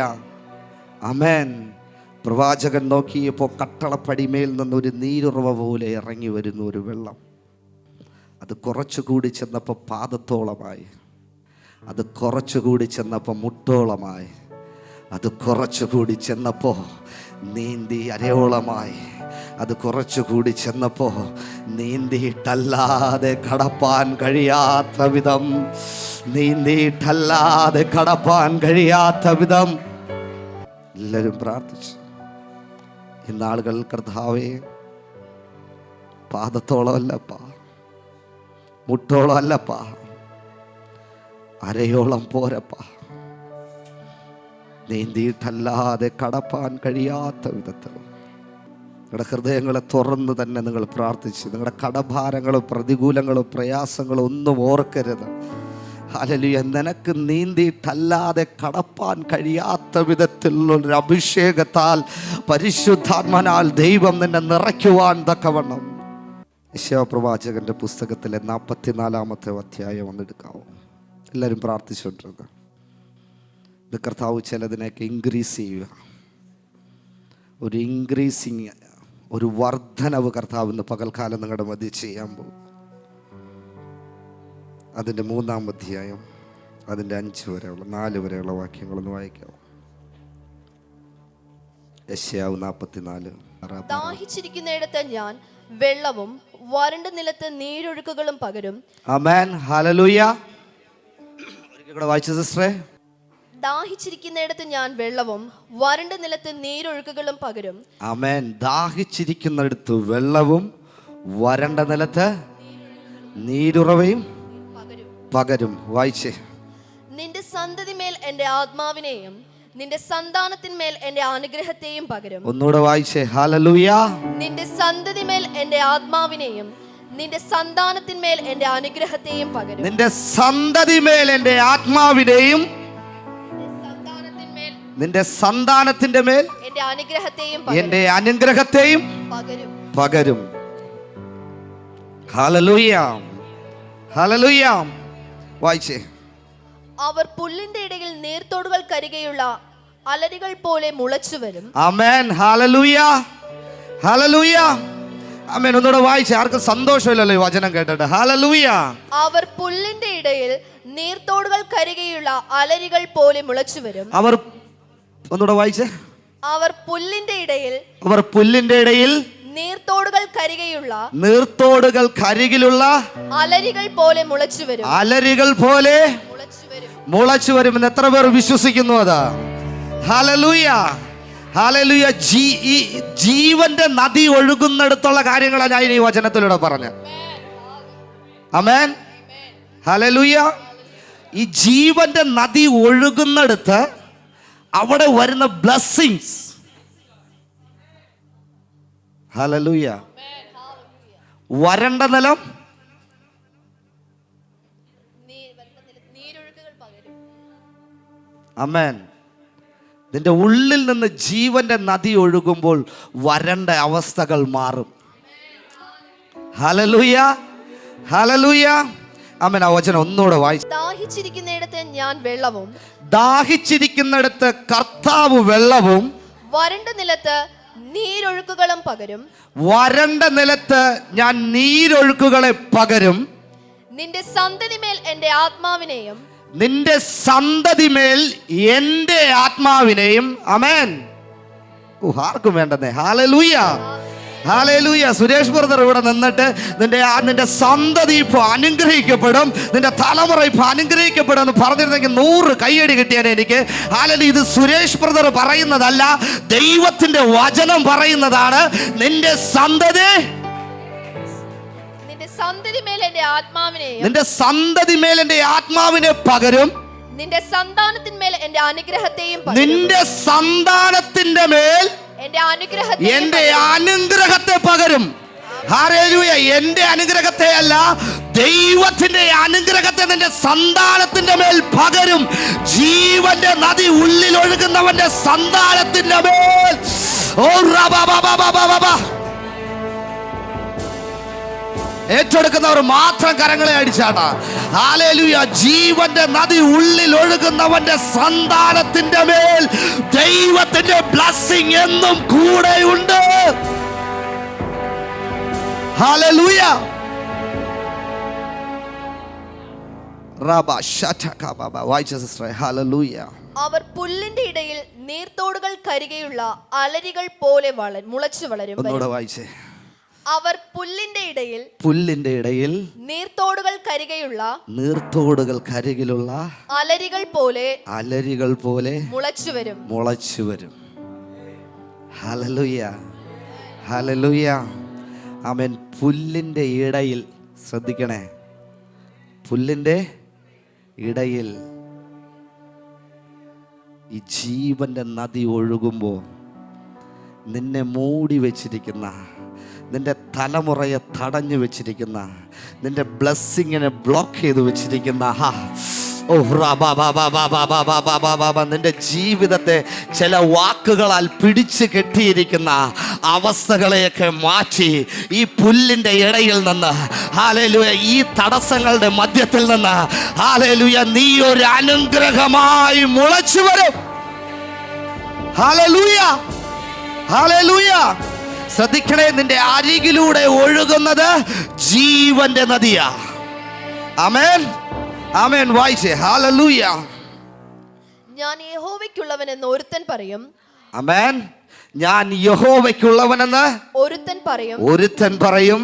ആമേൻ. പ്രവാചകൻ നോക്കിയപ്പോൾ കട്ടളപ്പടിമേൽ നിന്നൊരു നീരുറവ പോലെ ഇറങ്ങി വരുന്ന ഒരു വെള്ളം. അത് കുറച്ചുകൂടി ചെന്നപ്പോൾ പാദത്തോളമായി, അത് കുറച്ചുകൂടി ചെന്നപ്പോൾ മുട്ടോളമായി, അത് കുറച്ചുകൂടി ചെന്നപ്പോൾ നീന്തി അരയോളമായി, അത് കുറച്ചുകൂടി ചെന്നപ്പോൾ നീന്തിയിട്ടല്ലാതെ കടപ്പാൻ കഴിയാത്ത വിധം എല്ലാവരും പ്രാർത്ഥിച്ചു. ഇന്നാളുകൾ കർത്താവേ, പാദത്തോളം അല്ലപ്പാ, മുട്ടോളം അല്ലപ്പാ, അരയോളം പോരപ്പാ, നീന്തിയിട്ടല്ലാതെ കടപ്പാൻ കഴിയാത്ത വിധത്തിൽ നിങ്ങളുടെ ഹൃദയങ്ങളെ തുറന്ന് തന്നെ നിങ്ങൾ പ്രാർത്ഥിച്ച് നിങ്ങളുടെ കടഭാരങ്ങളും പ്രതികൂലങ്ങളും പ്രയാസങ്ങളും ഒന്നും ഓർക്കരുത്. ഹല്ലേലൂയ. നിനക്ക് നീന്തിയിട്ടല്ലാതെ കടപ്പാൻ കഴിയാത്ത വിധത്തിലുള്ളൊരു അഭിഷേകത്താൽ പരിശുദ്ധാത്മനാൽ ദൈവം നിന്നെ നിറയ്ക്കുവാൻ തക്കവണ്ണം. യെശയ്യാ പ്രവാചകന്റെ പുസ്തകത്തിലെ 44-ാമത്തെ അധ്യായം ഒന്നെടുക്കാവോ? എല്ലാവരും പ്രാർത്ഥിച്ചുകൊണ്ടിരുന്നത്. ഇത് കർത്താവ് ചിലതിനെയൊക്കെ ഇൻക്രീസ് ചെയ്യുക, ഒരു ഇൻക്രീസിങ്, ഒരു വർധനവ് കർത്താവിന് പകൽക്കാലം നിങ്ങളുടെ മധ്യ ചെയ്യാൻ പോകും. അതിൻ്റെ 3-ാം അധ്യായം അതിൻ്റെ 4 വരെയുള്ള വാക്യങ്ങളൊന്ന് വായിക്കാം. യെശയ്യാ 44. ദാഹിച്ചിരിക്കുന്നിടത്ത് ഞാൻ വെള്ളവും വരണ്ട നിലത്ത് നീരൊഴുക്കുകളും പകരും. ആമേൻ. ഹല്ലേലൂയ. ഒരിക്കൽ കൂടെ വായിച്ചു സിസ്റ്ററെ. ദാഹിച്ചിരിക്കുന്നിടത്ത് ഞാൻ വെള്ളവും വരണ്ട നിലത്ത് നീരൊഴുക്കുകളും പകരും. ആമേൻ. ദാഹിച്ചിരിക്കുന്നിടത്ത് വെള്ളവും വരണ്ട നിലത്ത് നീരുറവയും പകരും. വായിച്ചേ. നിന്റെ സന്തതിമേൽ എന്റെ ആത്മാവിനെയും നിന്റെ സന്താനത്തിന്മേൽ എന്റെ അനുഗ്രഹത്തെയും പകരും. ഒന്നുകൂടെ വായിച്ചേ. ഹല്ലേലൂയ. നിന്റെ സന്തതിമേൽ എന്റെ ആത്മാവിനെയും നിന്റെ സന്താനത്തിന്മേൽ എന്റെ അനുഗ്രഹത്തെയും പകരും. നിന്റെ സന്തതിമേൽ എന്റെ ആത്മാവിനെയും നിന്റെ സന്താനത്തിന്റെ മേൽ എന്റെ അനുഗ്രഹത്തെയും പകരും. Hallelujah, hallelujah. വായിച്ചേ. അവർ പുല്ലിന്റെ ഇടയിൽ നീർത്തോടുകൾ കരികെയുള്ള അലരികൾ പോലെ മുളച്ചു വരും. ആമേൻ. ഹല്ലേലൂയ, ഹല്ലേലൂയ. ആമേൻ. ഒന്നുകൂടെ വായിച്ചേ. ആർക്കും സന്തോഷമില്ലല്ലോ ഈ വചനം കേട്ടിട്ട്. ഹല്ലേലൂയ. അവർ പുല്ലിന്റെ ഇടയിൽ നീർത്തോടുകൾ കരികെയുള്ള അലരികൾ പോലെ മുളച്ചു വരും. അവർ ഒന്നുകൂടെ വായിച്ചേ. അവർ പുല്ലിന്റെ ഇടയിൽ നീർത്തോടുകൾ കരികിലുള്ള അലരികൾ പോലെ മുളച്ചു വരും. മുളച്ചു വരുമെന്ന് എത്ര പേർ വിശ്വസിക്കുന്നു? അതാ. Hallelujah, hallelujah. ജീവന്റെ നദി ഒഴുകുന്നിടത്തുള്ള കാര്യങ്ങളാണ് ഞാൻ ഈ വചനത്തിലൂടെ പറഞ്ഞത്. ആമേൻ. ഹല്ലേലൂയ. ഈ ജീവന്റെ നദി ഒഴുകുന്നിടത്ത് അവിടെ വരുന്ന ബ്ലെസ്സിങ്സ്. ഹല്ലേലൂയ. വരണ്ട നിലം ആമേൻ. നിന്റെ ഉള്ളിൽ നിന്ന് ജീവന്റെ നദി ഒഴുകുമ്പോൾ വരണ്ട അവസ്ഥകൾ മാറും. ഹല്ലേലൂയ, ഹല്ലേലൂയ. ആമേൻ. ആ വചനം ഒന്നുകൂടെ വായിച്ചു. ദാഹിച്ചിരിക്കുന്നിടത്ത് ഞാൻ വെള്ളവും, ദാഹിച്ചിരിക്കുന്നിടത്ത് കർത്താവ് വെള്ളവും, വരണ്ട നിലത്ത് നീരൊഴുക്കുകളും പകരും. വരണ്ട നിലത്ത് ഞാൻ നീരൊഴുക്കുകളെ പകരും. നിന്റെ സന്തതിമേൽ എന്റെ ആത്മാവിനെയും, നിന്റെ സന്തതിമേൽ എന്റെ ആത്മാവിനെയും. ആമേൻ. ആർക്കും വേണ്ടെന്നേ. ഹല്ലേലൂയ, ഹല്ലേലൂയ. സുരേഷ് ബ്രദർ ഇവിടെ നിന്നിട്ട് നിന്റെ സന്തതി ഇപ്പോൾ അനുഗ്രഹിക്കപ്പെടും, നിന്റെ തലമുറ ഇപ്പോൾ അനുഗ്രഹിക്കപ്പെടും എന്ന് പറഞ്ഞിരുന്നെങ്കിൽ 100 കയ്യടി കിട്ടിയാനെ എനിക്ക്. ഹല്ലേലൂയ. ഇത് സുരേഷ് ബ്രദർ പറയുന്നതല്ല, ദൈവത്തിന്റെ വചനം പറയുന്നതാണ്. നിന്റെ സന്തതി, നിന്റെ സന്തതിമേൽ എന്റെ ആത്മാവിനെയും, നിന്റെ സന്തതിമേൽ എന്റെ ആത്മാവിനെ പകരും. നിന്റെ സന്താനത്തിന്മേൽ എന്റെ അനുഗ്രഹത്തെയും പകരും. നിന്റെ സന്താനത്തിന്റെ മേൽ എന്റെ അനുഗ്രഹത്തെ പകരും. ഹല്ലേലൂയ. എന്റെ അനുഗ്രഹത്തെ അല്ല, ദൈവത്തിന്റെ അനുഗ്രഹത്തെ നിന്റെ സന്താനത്തിന്റെ മേൽ പകരും. ജീവന്റെ നദി ഉള്ളിൽ ഒഴുകുന്നവന്റെ സന്താനത്തിന്റെ മേൽ. ഓ റബബബബബബ. ഏറ്റെടുക്കുന്നവർ മാത്രം കരങ്ങളെ അടിച്ചാട്ടാ. ഹല്ലേലൂയ. ജീവന്റെ നദി ഉള്ളിൽ ഒഴുകുന്നവന്റെ സന്താനത്തിന്റെ മേൽ ദൈവത്തിന്റെ ബ്ലെസ്സിംഗ് എന്നും കൂടെയുണ്ട്. ഹല്ലേലൂയ. വായിച്ച സിസ്റ്റർ. ഹല്ലേലൂയ. അവർ പുല്ലിന്റെ ഇടയിൽ നീർത്തോടുകൾ കരികെയുള്ള അലരികൾ പോലെ മുളച്ചു വളരും. ഒന്നുകൂടെ വായിച്ചേ. അവർ പുല്ലിന്റെ ഇടയിൽ നീർത്തോടുകൾ കരികെയുള്ള അലരികൾ പോലെ മുളച്ചു വരും. ഹല്ലേലൂയ, ഹല്ലേലൂയ. ആമേൻ. പുല്ലിന്റെ ഇടയിൽ, ശ്രദ്ധിക്കണേ, പുല്ലിന്റെ ഇടയിൽ ഈ ജീവന്റെ നദി ഒഴുകുമ്പോൾ നിന്നെ മൂടി വെച്ചിരിക്കുന്ന, നിന്റെ തലമുറയെ തടഞ്ഞു വെച്ചിരിക്കുന്ന, നിന്റെ ബ്ലെസ്സിങ്ങിനെ ബ്ലോക്ക് ചെയ്ത് വെച്ചിരിക്കുന്ന, നിന്റെ ജീവിതത്തെ ചില വാക്കുകളാൽ പിടിച്ചു കെട്ടിയിരിക്കുന്ന അവസ്ഥകളെയൊക്കെ മാറ്റി ഈ പുല്ലിന്റെ ഇടയിൽ നിന്ന്, ഹല്ലേലൂയ, ഈ തടസ്സങ്ങളുടെ മധ്യത്തിൽ നിന്ന്, ഹല്ലേലൂയ, നീ ഒരു അനുഗ്രഹമായി മുളച്ചു വരും. ഹല്ലേലൂയ, ഹല്ലേലൂയ. ശ്രദ്ധിക്കണേ, നിന്റെ അരികിലൂടെ ഒഴുകുന്നത് ജീവന്റെ നദിയാ. ആമേൻ, ആമേൻ. വായിച്ചേ. ഹല്ലേലൂയ. ഞാൻ യഹോവയ്ക്കുള്ളവനെന്ന് ഒരുത്തൻ പറയും. ആമേൻ. ഞാൻ യഹോവയ്ക്കുള്ളവനെന്ന് ഒരുത്തൻ പറയും.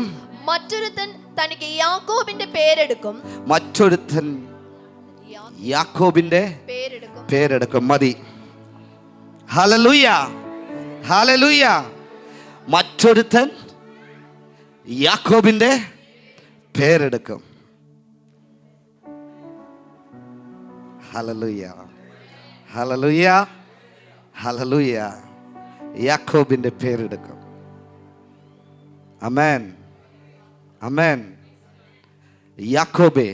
മറ്റൊരുത്തൻ തനിക്ക് യാക്കോബിന്റെ പേരെടുക്കും. മറ്റൊരുത്തൻ യാക്കോബിന്റെ പേരെടുക്കും. മതി. Hallelujah, hallelujah. മറ്റൊരുത്തൻ യാക്കോബിന്റെ പേരെടുക്കും. Hallelujah, hallelujah, hallelujah. യാക്കോബിന്റെ പേരെടുക്കും. ആമേൻ, ആമേൻ. യാക്കോബേ,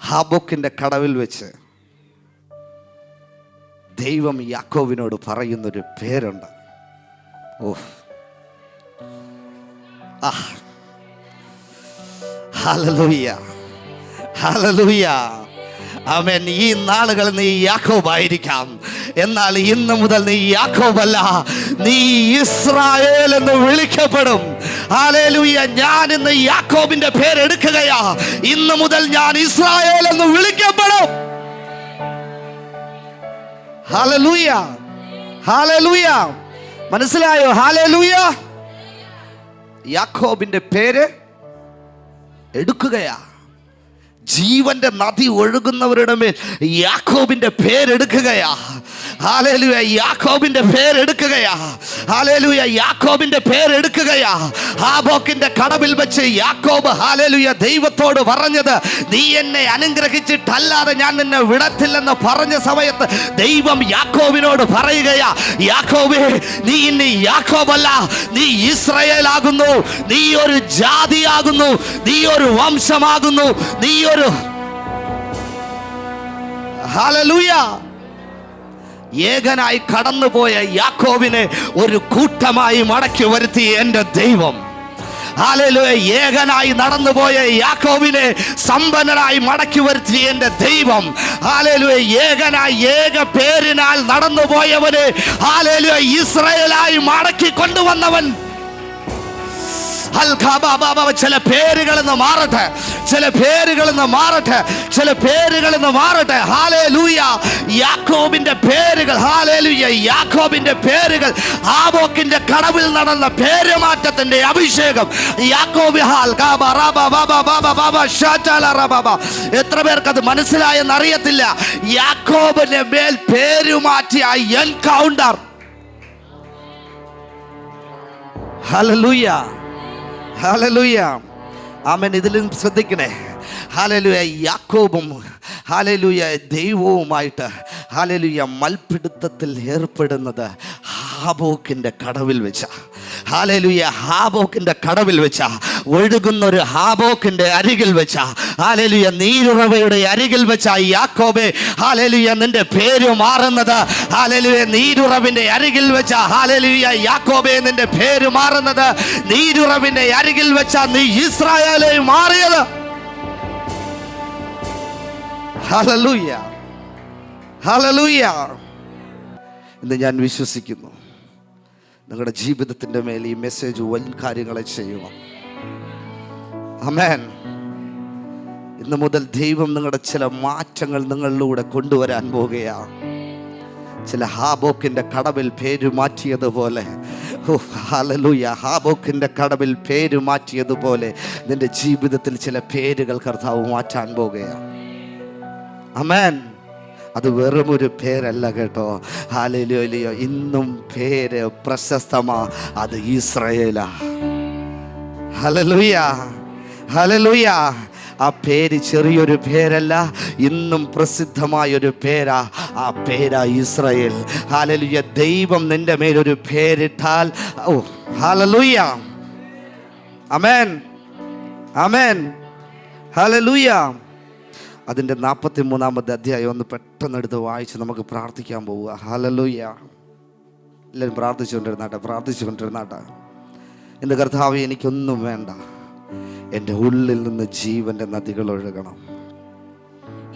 ഹാബോക്കിന്റെ കടവിൽ വെച്ച് ദൈവം യാക്കോബിനോട് പറയുന്നൊരു പേരുണ്ട്. ഹല്ലേലൂയ, ഹല്ലേലൂയ. ആമേൻ. ഈ നാളുകൾ നീ യാക്കോബായിരിക്കാം, എന്നാൽ ഇന്ന് മുതൽ നീ യാക്കോബല്ല, നീ ഇസ്രായേൽ എന്ന് വിളിക്കപ്പെടും. ഹല്ലേലൂയ. ഞാൻ ഇന്ന് യാക്കോബിന്റെ പേരെടുക്കുകയാ. ഇന്ന് മുതൽ ഞാൻ ഇസ്രായേൽ എന്ന് വിളിക്കപ്പെടും. Hallelujah, hallelujah. മനസ്സിലായോ? ഹല്ലേലൂയ. യാക്കോബിന്റെ പേര് എടുക്കുകയാ. ജീവന്റെ നദി ഒഴുകുന്നവരുടെ മേൽ യാക്കോബിന്റെ പേരെടുക്കുകയാ. ഹല്ലേലൂയ. യാക്കോബിന്റെ പേരെടുക്കുകയാ. ഹല്ലേലൂയ. യാക്കോബിന്റെ പേരെടുക്കുകയാ. ഹാബോക്കിന്റെ കടവിൽ വെച്ച് യാക്കോബ്, ഹല്ലേലൂയ, ദൈവത്തോട് പറഞ്ഞത്, നീ എന്നെ അനുഗ്രഹിച്ചിട്ടല്ലാതെ ഞാൻ നിന്നെ വിടത്തില്ലെന്ന് പറഞ്ഞ സമയത്ത് ദൈവം യാക്കോബിനോട് പറയുകയാ, യാക്കോബേ, നീ ഇനി യാക്കോബല്ല, നീ ഇസ്രായേൽ ആകുന്നു. നീ ഒരു ജാതിയാകുന്നു, നീ ഒരു വംശമാകുന്നു, നീ ഒരു ഹല്ലേലൂയ. ഏകനായി കടന്നുപോയ യാക്കോബിനെ ഒരു കൂട്ടമായി മടക്കി വരുത്തി എൻ്റെ ദൈവം. ഹല്ലേലൂയ, ഏകനായി നടന്നുപോയ യാക്കോബിനെ സമ്പന്നനായി മടക്കി വരുത്തിയ എൻ്റെ ദൈവം, ഹല്ലേലൂയ, ഏകനായി ഏക പേരിനാൽ നടന്നുപോയവന്, ഹല്ലേലൂയ, ഇസ്രായേലായി മടക്കി കൊണ്ടുവന്നവൻ. ചില പേരുകളിൽ നിന്ന് മാറട്ടെ, ചില പേരുകളിൽ നിന്ന് മാറട്ടെ, ചില പേരുകളിൽ നിന്ന് മാറട്ടെ. ഹല്ലേലൂയ, യാക്കോബിന്റെ പേരുകൾ, ഹല്ലേലൂയ, യാക്കോബിന്റെ പേരുകൾ, ആബോക്കിന്റെ കടവിൽ നടന്ന പേരുമാറ്റത്തിന്റെ അഭിഷേകം. യാക്കോബ്, എത്ര പേർക്ക് അത് മനസ്സിലായെന്ന് അറിയത്തില്ല. യാക്കോബിന്റെ മേൽ പേരുമാറ്റിയ എൻകൗണ്ടർ. ഹല്ലേലൂയ, ഹല്ലേലൂയ, ആമേൻ. ഇതിലും ശ്രദ്ധിക്കണേ. ഹല്ലേലൂയ, യാക്കോബും ഹല്ലേലൂയ ദൈവവുമായിട്ട് ഹല്ലേലൂയ മൽപിടുത്തത്തിൽ ഏർപ്പെടുന്നത് ഹാബോക്കിന്റെ കടവിൽ വെച്ച, ഹല്ലേലൂയ, ഹാബോക്കിന്റെ കടവിൽ വെച്ച, ഒഴുകുന്ന ഒരു ഹാബോക്കിന്റെ അരികിൽ വെച്ച, ഹല്ലേലൂയ, നീരുറവയുടെ അരികിൽ വെച്ച യാക്കോബേ, ഹല്ലേലൂയ, നിന്റെ പേര് മാറുന്നത്, ഹല്ലേലൂയ, നീരുറവിന്റെ അരികിൽ വെച്ച, ഹല്ലേലൂയ, യാക്കോബേ, നിന്റെ പേര് മാറുന്നത്, നീരുറവിന്റെ അരികിൽ വെച്ച നീ ഇസ്രായേലായി മാറിയത്. Hallelujah, hallelujah. എന്ന് ഞാൻ വിശ്വസിക്കുന്നു നിങ്ങളുടെ ജീവിതത്തിൻ്റെ മേൽ ഈ മെസ്സേജ് വൻ കാര്യങ്ങളെ ചെയ്യണം. ആമേൻ. ഇന്ന് മുതൽ ദൈവം നിങ്ങളുടെ ചില മാറ്റങ്ങൾ നിങ്ങളിലൂടെ കൊണ്ടുവരാൻ പോകുകയാണ്. ചില ഹാബോക്കിൻ്റെ കടവിൽ പേര് മാറ്റിയതുപോലെ, ഹല്ലേലൂയ, ഹാബോക്കിൻ്റെ കടവിൽ പേര് മാറ്റിയതുപോലെ നിന്റെ ജീവിതത്തിൽ ചില പേരുകൾ കർത്താവ് മാറ്റാൻ പോകുകയാണ്. ആമേൻ. അത് വെറുമൊരു പേരല്ല കേട്ടോ. ഹല്ലേലൂയ, ഇന്നും പേര് പ്രശസ്തമാ, അത് ഇസ്രായേലാ. Hallelujah, hallelujah. ആ പേര് ചെറിയൊരു പേരല്ല, ഇന്നും പ്രസിദ്ധമായൊരു പേരാ. ആ പേരാ ഇസ്രായേൽ. ഹല്ലേലൂയ. ദൈവം നിന്റെ മേലൊരു പേരിട്ടാൽ, ഓ ഹല്ലേലൂയ, ആമേൻ, ആമേൻ, ഹല്ലേലൂയ. അതിൻ്റെ 43-ാമത്തെ അധ്യായം ഒന്ന് പെട്ടെന്ന് എടുത്ത് വായിച്ച് നമുക്ക് പ്രാർത്ഥിക്കാൻ പോവുക. ഹല്ലേലൂയ. എല്ലാവരും പ്രാർത്ഥിച്ചുകൊണ്ടിരുന്നാട്ടെ. എൻ്റെ കർത്താവേ, എനിക്കൊന്നും വേണ്ട, എൻ്റെ ഉള്ളിൽ നിന്ന് ജീവന്റെ നദികൾ ഒഴുകണം.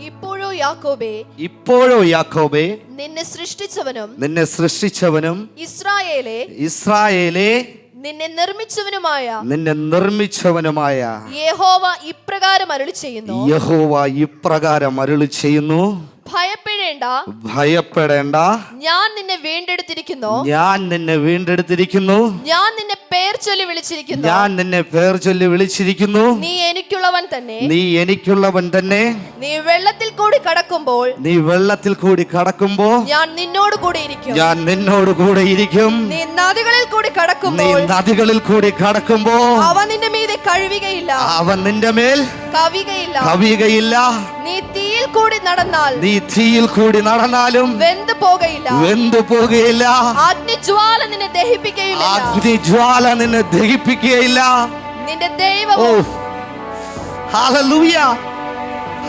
ഇപ്പോഴോ യാക്കോബേ, നിന്നെ സൃഷ്ടിച്ചവനും ഇസ്രായേലേ നിന്നെ നിർമ്മിച്ചവനുമായ യഹോവ ഇപ്രകാരം അരുളി ചെയ്യുന്നു, ഭയപ്പെടേണ്ട, ഞാൻ നിന്നെ വീണ്ടെടുത്തിരിക്കുന്നു, ഞാൻ നിന്നെ പേർ ചൊല്ലി വിളിച്ചിരിക്കുന്നു, നീ എനിക്കുള്ളവൻ തന്നെ, നീ വെള്ളത്തിൽ കൂടി കടക്കുമ്പോൾ ഞാൻ നിന്നോട് കൂടെ ഇരിക്കും, നീ നദികളിൽ കൂടി കടക്കുമ്പോൾ അവൻ നിന്റെ മീതെ കവിയുകയില്ല, നീ തീയിൽ കൂടി നടന്നാലും വെന്തു പോകുകയില്ല, അഗ്നിജ്വാല നിന്നെ ദഹിപ്പിക്കുകയില്ല, നിന്റെ ദൈവം. ഹല്ലേലൂയ,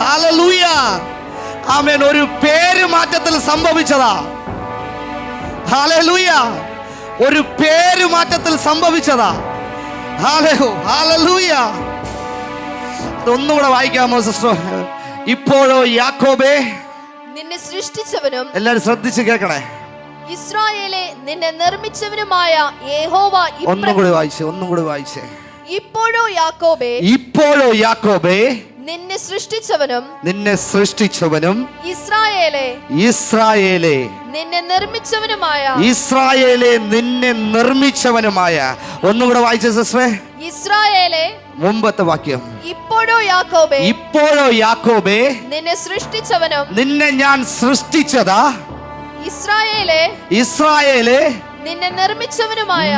ഹല്ലേലൂയ, ആമേൻ. ഒരു പേര് മാറ്റത്തിൽ സംഭവിച്ചതാ. ഹല്ലേലൂയ, ഒരു പേര് മാറ്റത്തിൽ സംഭവിച്ചതാ. ഹല്ലേലൂയ. ഒന്നുകൂടെ വായിക്കാമോ സിസ്റ്റർ? ഇപ്പോഴോ യാക്കോബേ, നിന്നെ സൃഷ്ടിച്ചവനും, എല്ലാരും ശ്രദ്ധിച്ച് കേൾക്കണേ, ഇസ്രായേലേ നിന്നെ നിർമ്മിച്ചവനുമായ യഹോവ. ഒന്നും കൂടി വായിച്ചേ. ഇപ്പോഴോ യാക്കോബേ, നിന്നെ സൃഷ്ടിച്ചവനും ഇസ്രായേലേ നിന്നെ നിർമ്മിച്ചവനുമായ. ഒന്നുകൂടെ വായിച്ച സിസ്റ്ററെ. ഇസ്രായേലേ, മുമ്പത്തെ വാക്യം. ഇപ്പോഴോ യാക്കോബേ, നിന്നെ ഞാൻ സൃഷ്ടിച്ചതാ, ഇസ്രായേലേ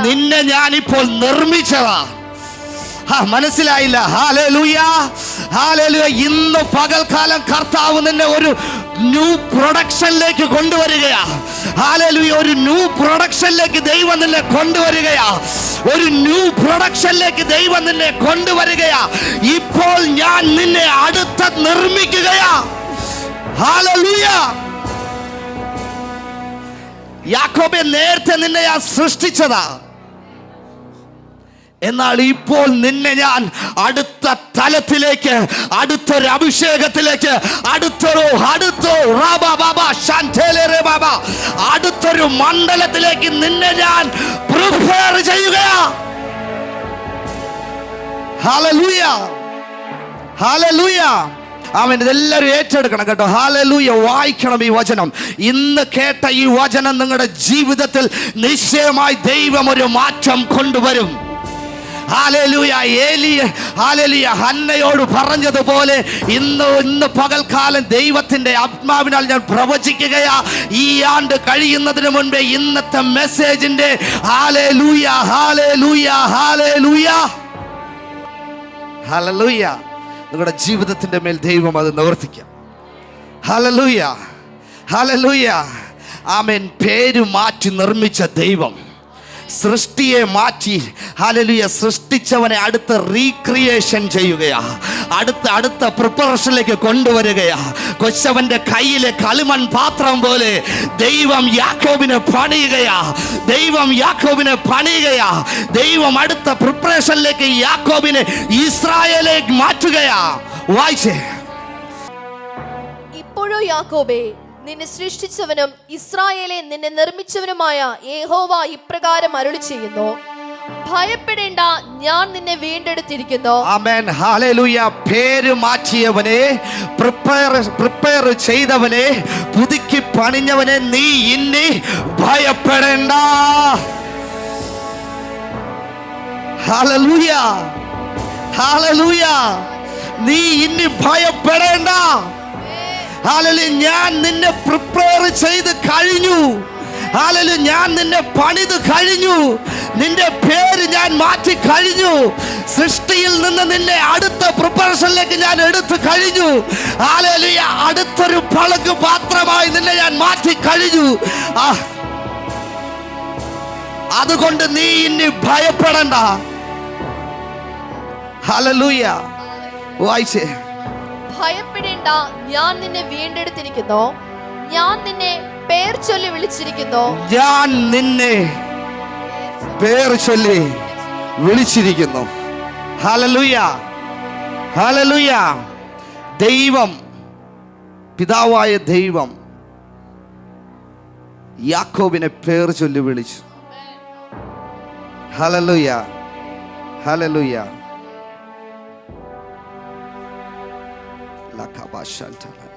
നിന്നെ ഞാൻ ഇപ്പോൾ നിർമ്മിച്ചതാ. മനസ്സിലായില്ല? Hallelujah, hallelujah. ഇന്ന് പകൽക്കാലം കർത്താവ് നിന്നെ ഒരു ന്യൂ പ്രൊഡക്ഷനിലേക്ക് കൊണ്ടുവരികയാ. ഹല്ലേലൂയ. ഒരു ന്യൂ പ്രൊഡക്ഷനിലേക്ക് ദൈവം നിന്നെ കൊണ്ടുവരികയാ. ഇപ്പോൾ ഞാൻ നിന്നെ അടുത്ത നിർമ്മിക്കുകയാ. ഹല്ലേലൂയ. യാക്കോബേ, നേരത്തെ നിന്നെ ഞാൻ സൃഷ്ടിച്ചതാ. എന്നാൽ ഇപ്പോൾ നിന്നെ ഞാൻ അടുത്ത തലത്തിലേക്ക്, അടുത്തൊരു അഭിഷേകത്തിലേക്ക്, അടുത്തൊരു മണ്ഡലത്തിലേക്ക് നിന്നെ ഞാൻ പ്രിപ്പയർ ചെയ്യുകയാ. ഹല്ലേലൂയ, ഹല്ലേലൂയ. ആമേൻ. ഇതെല്ലാവരും ഏറ്റെടുക്കണം കേട്ടോ. ഹല്ലേലൂയ. വായിക്കണം ഈ വചനം. ഇന്ന് കേട്ട ഈ വചനം നിങ്ങളുടെ ജീവിതത്തിൽ നിശ്ചയമായി ദൈവം ഒരു മാറ്റം കൊണ്ടുവരും. ഹല്ലേലൂയ. ഹല്ലേലൂയ. ഹന്നയോട് പറഞ്ഞതുപോലെ ഇന്ന് പകൽക്കാലം ദൈവത്തിന്റെ ആത്മാവിനാൽ ഞാൻ പ്രവചിക്കുകയാ. ഈ ആണ്ട് കഴിയുന്നതിന് മുൻപേ ഇന്നത്തെ മെസ്സേജിന്റെ ഹല്ലേലൂയ, ഹല്ലേലൂയ, ഹല്ലേലൂയ, ഹല്ലേലൂയ, നിങ്ങളുടെ ജീവിതത്തിന്റെ മേൽ ദൈവം അത് നിവർത്തിക്കാം. ഹല്ലേലൂയ, ഹല്ലേലൂയ. ആമേൻ. പേര് മാറ്റി നിർമ്മിച്ച ദൈവം സൃഷ്ടിയെ മാറ്റി, ഹല്ലേലൂയ, സൃഷ്ടിച്ചവനെ അടുത്ത റീക്രിയേഷൻ ചെയ്യുകയാ, അടുത്ത പ്രിപ്പറേഷനിലേക്ക് കൊണ്ടുവരികയാ. കൊച്ചവന്റെ കയ്യിലെ കളിമൺ പാത്രം പോലെ ദൈവം യാക്കോബിനെ പണിയുകയാ. ദൈവം അടുത്ത പ്രിപ്പറേഷനിലേക്ക് യാക്കോബിനെ ഇസ്രായേലിലേക്ക് മാറ്റുകയാ. വായിച്ചേ. ഇപ്പോഴോ യാക്കോബേ, നിന്നെ സൃഷ്ടിച്ചവനും ഇസ്രായേലെ നിന്നെ നിർമ്മിച്ചവനുമായ യഹോവ ഇപ്രകാരം അരുളി ചെയ്യുന്നു, ഭയപ്പെടേണ്ട, ഞാൻ നിന്നെ വീണ്ടെടുത്തിരിക്കുന്നു. ആമേൻ. ഹല്ലേലൂയ. പേര് മാറ്റിയവനെ, പ്രിപ്പയർ ചെയ്തവനെ, പുതുക്കി പണിഞ്ഞവനെ, നീ ഇനി ഭയപ്പെടേണ്ട. Hallelujah, hallelujah. നീ ഇനി ഭയപ്പെടേണ്ട. ഹല്ലേലൂയ. ഞാൻ നിന്നെ പ്രിപ്പയർ ചെയ്ത് കഴിഞ്ഞു. ഹല്ലേലൂയ. ഞാൻ നിന്നെ പണിത് കഴിഞ്ഞു. നിന്റെ പേര് ഞാൻ മാറ്റി കഴിഞ്ഞു. സൃഷ്ടിയിൽ നിന്ന് നിന്നെ അടുത്ത പ്രിപ്പറേഷനിലേക്ക് ഞാൻ എടുത്തു കഴിഞ്ഞു. ഹല്ലേലൂയ. അടുത്തൊരു പളക്ക് പാത്രമായി നിന്നെ ഞാൻ മാറ്റി കഴിഞ്ഞു. അതുകൊണ്ട് നീ ഇനി ഭയപ്പെടണ്ട. ഹല്ലേലൂയ. വായിച്ചേ. ഭയപ്പെടേണ്ട, ഞാൻ നിന്നെ വീണ്ടെടുത്തിരിക്കുന്നു, ഞാൻ നിന്നെ പേർ ചൊല്ലി വിളിച്ചിരിക്കുന്നു. ഞാൻ നിന്നെ പേർ ചൊല്ലി വിളിച്ചിരിക്കുന്നു. Hallelujah, hallelujah. ദൈവം, പിതാവായ ദൈവം യാക്കോബിനെ പേർ ചൊല്ലി വിളിച്ചു. ഹല്ലേലൂയ, ഹല്ലേലൂയ.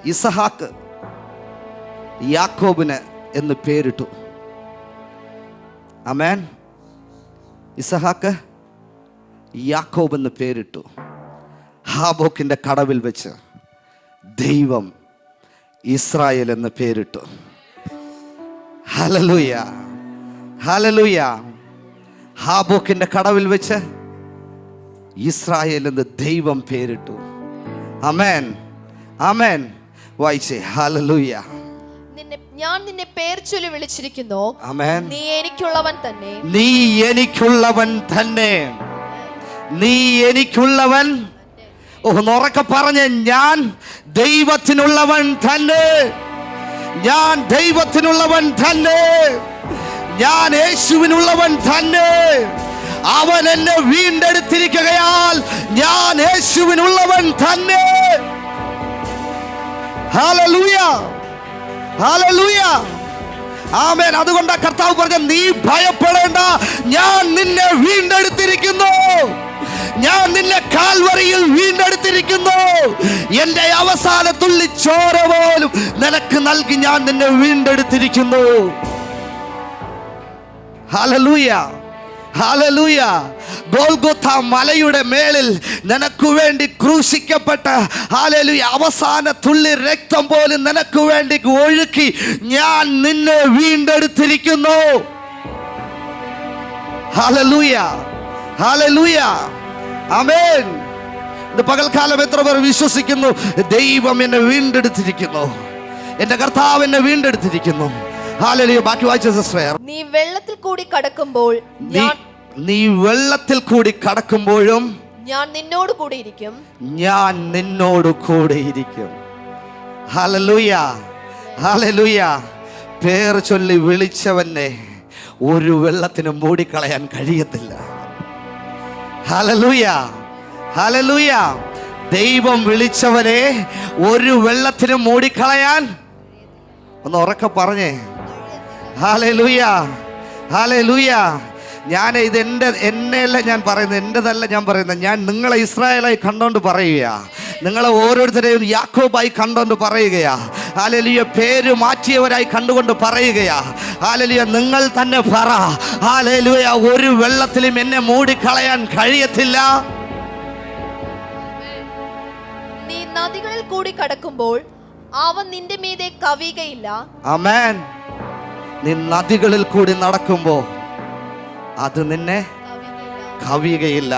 ഇസഹാക്ക് യാക്കോബിന് എന്ന് പേരിട്ടു. ആമേൻ. ഇസഹാക്ക് യാക്കോബ് എന്ന് പേരിട്ടു. ഹാബോക്കിന്റെ കടവിൽ വെച്ച് ദൈവം ഇസ്രായേൽ എന്ന് പേരിട്ടു. Hallelujah, hallelujah. ഹാബോക്കിന്റെ കടവിൽ വെച്ച് ഇസ്രായേൽ എന്ന് ദൈവം പേരിട്ടു. ആമേൻ, ആമേൻ. വായിച്ചേ. ഹല്ലേലൂയ. ഞാൻ നിന്നെ പേർ ചൊല്ലി വിളിച്ചിരിക്കുന്നു. ആമേൻ. നീ എനിക്കുള്ളവൻ തന്നെ. നീ എനിക്കുള്ളവൻ തന്നെ. നീ എനിക്കുള്ളവൻ. ഉറക്കെ പറഞ്ഞ്, ഞാൻ ദൈവത്തിനുള്ളവൻ തന്നെ. ഞാൻ ദൈവത്തിനുള്ളവൻ തന്നെ. ഞാൻ യേശുവിനുള്ളവൻ തന്നെ. അവൻ എന്നെ വീണ്ടെടുത്തിരിക്കുകയാൽ ഞാൻ യേശുവിനുള്ളവൻ തന്നെ. ഹല്ലേലൂയ, ഹല്ലേലൂയ. ആമേൻ. അതുകൊണ്ട് കർത്താവ് പറഞ്ഞ, നീ ഭയപ്പെടേണ്ട, ഞാൻ നിന്നെ വീണ്ടെടുത്തിരിക്കുന്നു. ഞാൻ നിന്നെ കാൽവറിയിൽ വീണ്ടെടുത്തിരിക്കുന്നു. എന്റെ അവസാന തുള്ളി ചോര പോലും നിനക്ക് നൽകി ഞാൻ നിന്നെ വീണ്ടെടുത്തിരിക്കുന്നു. Hallelujah, hallelujah. ഗോൽഗോഥ മലയുടെ മേളിൽ നിനക്ക് വേണ്ടി ക്രൂശിക്കപ്പെട്ട, ഹല്ലേലൂയ, അവസാന തുള്ളി രക്തം പോലും നിനക്ക് വേണ്ടി ഒഴുക്കി ഞാൻ നിന്നെ വീണ്ടെടുത്തിരിക്കുന്നു. ഹല്ലേലൂയ, ഹല്ലേലൂയ. ആമേൻ. ഇന്ന് പകൽക്കാലം എത്ര പേർ വിശ്വസിക്കുന്നു, ദൈവം എന്നെ വീണ്ടെടുത്തിരിക്കുന്നു, എന്റെ കർത്താവ് എന്നെ വീണ്ടെടുത്തിരിക്കുന്നു. ഹല്ലേലൂയ. ബാക്കി വായിച്ച സിസ്റ്റർ. നീ വെള്ളത്തിൽ കൂടി കടക്കുമ്പോൾ നീ വെള്ളത്തിൽ കൂടി കടക്കുമ്പോഴും ഞാൻ നിന്നോട് കൂടെ ഇരിക്കും. ഞാൻ നിന്നോട് കൂടെ ഇരിക്കും. Hallelujah, hallelujah. പേർ ചൊല്ലി വിളിച്ചവനെ ഒരു വെള്ളത്തിന് മൂടിക്കളയാൻ കഴിയത്തില്ല. Hallelujah, hallelujah. ദൈവം വിളിച്ചവനെ ഒരു വെള്ളത്തിനും മൂടിക്കളയാൻ, ഒന്ന് ഉറക്കെ പറഞ്ഞേ, ഹല്ലേലൂയ, ഹല്ലേലൂയ. ഞാൻ ഇത് എന്നെയല്ല ഞാൻ പറയുന്നത്, എൻ്റെതല്ല ഞാൻ പറയുന്നത്. ഞാൻ നിങ്ങളെ ഇസ്രായേലായി കണ്ടോണ്ട് പറയുകയാ, നിങ്ങളെ ഓരോരുത്തരെയും യാക്കോബായി കണ്ടോണ്ട് പറയുകയാ. ഹല്ലേലൂയ. പേര് മാറ്റിയവരായി കണ്ടുകൊണ്ട് പറയുകയാ. ഹല്ലേലൂയ. നിങ്ങൾ തന്നെ പറ, ഹല്ലേലൂയ, ഒരു വെള്ളത്തിലും എന്നെ മൂടിക്കളയാൻ കഴിയത്തില്ല. നീ നദികളിൽ കൂടി കടക്കുമ്പോൾ അവ നിന്റെ മീതെ കവിയുകയില്ല. ആമേൻ. നീ നദികളിൽ കൂടി നടക്കുമ്പോ അത് നിന്നെ കവിയുകയില്ല.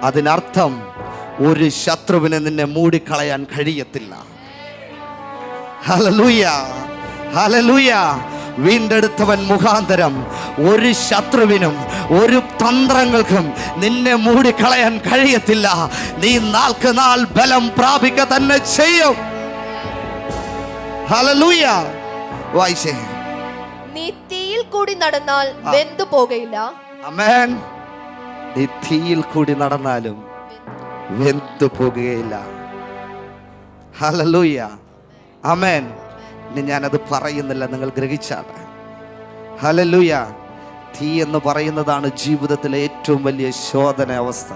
അതിനർത്ഥം ഒരു ശത്രുവിനെ നിന്നെ മൂടിക്കളയാൻ കഴിയത്തില്ല. Hallelujah, hallelujah. വീണ്ടെടുത്തവൻ മുഖാന്തരം ഒരു ശത്രുവിനും ഒരു തന്ത്രങ്ങൾക്കും നിന്നെ മൂടിക്കളയാൻ കഴിയത്തില്ല. നീ നാൾക്ക് നാൾ ബലം പ്രാപിക്കുക തന്നെ ചെയ്യും. ഹല്ലേലൂയ. വായിച്ചേ. നീ തീയിൽ കൂടി നടന്നാൽ വെന്തു പോകയില്ല. ആമേൻ. നീ തീയിൽ കൂടി നടന്നാലും വെന്തു പോകുകയില്ല. ഹല്ലേലൂയ, ആമേൻ. ഇനി ഞാനത് പറയുന്നില്ല, നിങ്ങൾ ഗ്രഹിച്ചാണ്. ഹല്ലേലൂയ. തീ എന്ന് പറയുന്നതാണ് ജീവിതത്തിലെ ഏറ്റവും വലിയ ശോധന അവസ്ഥ.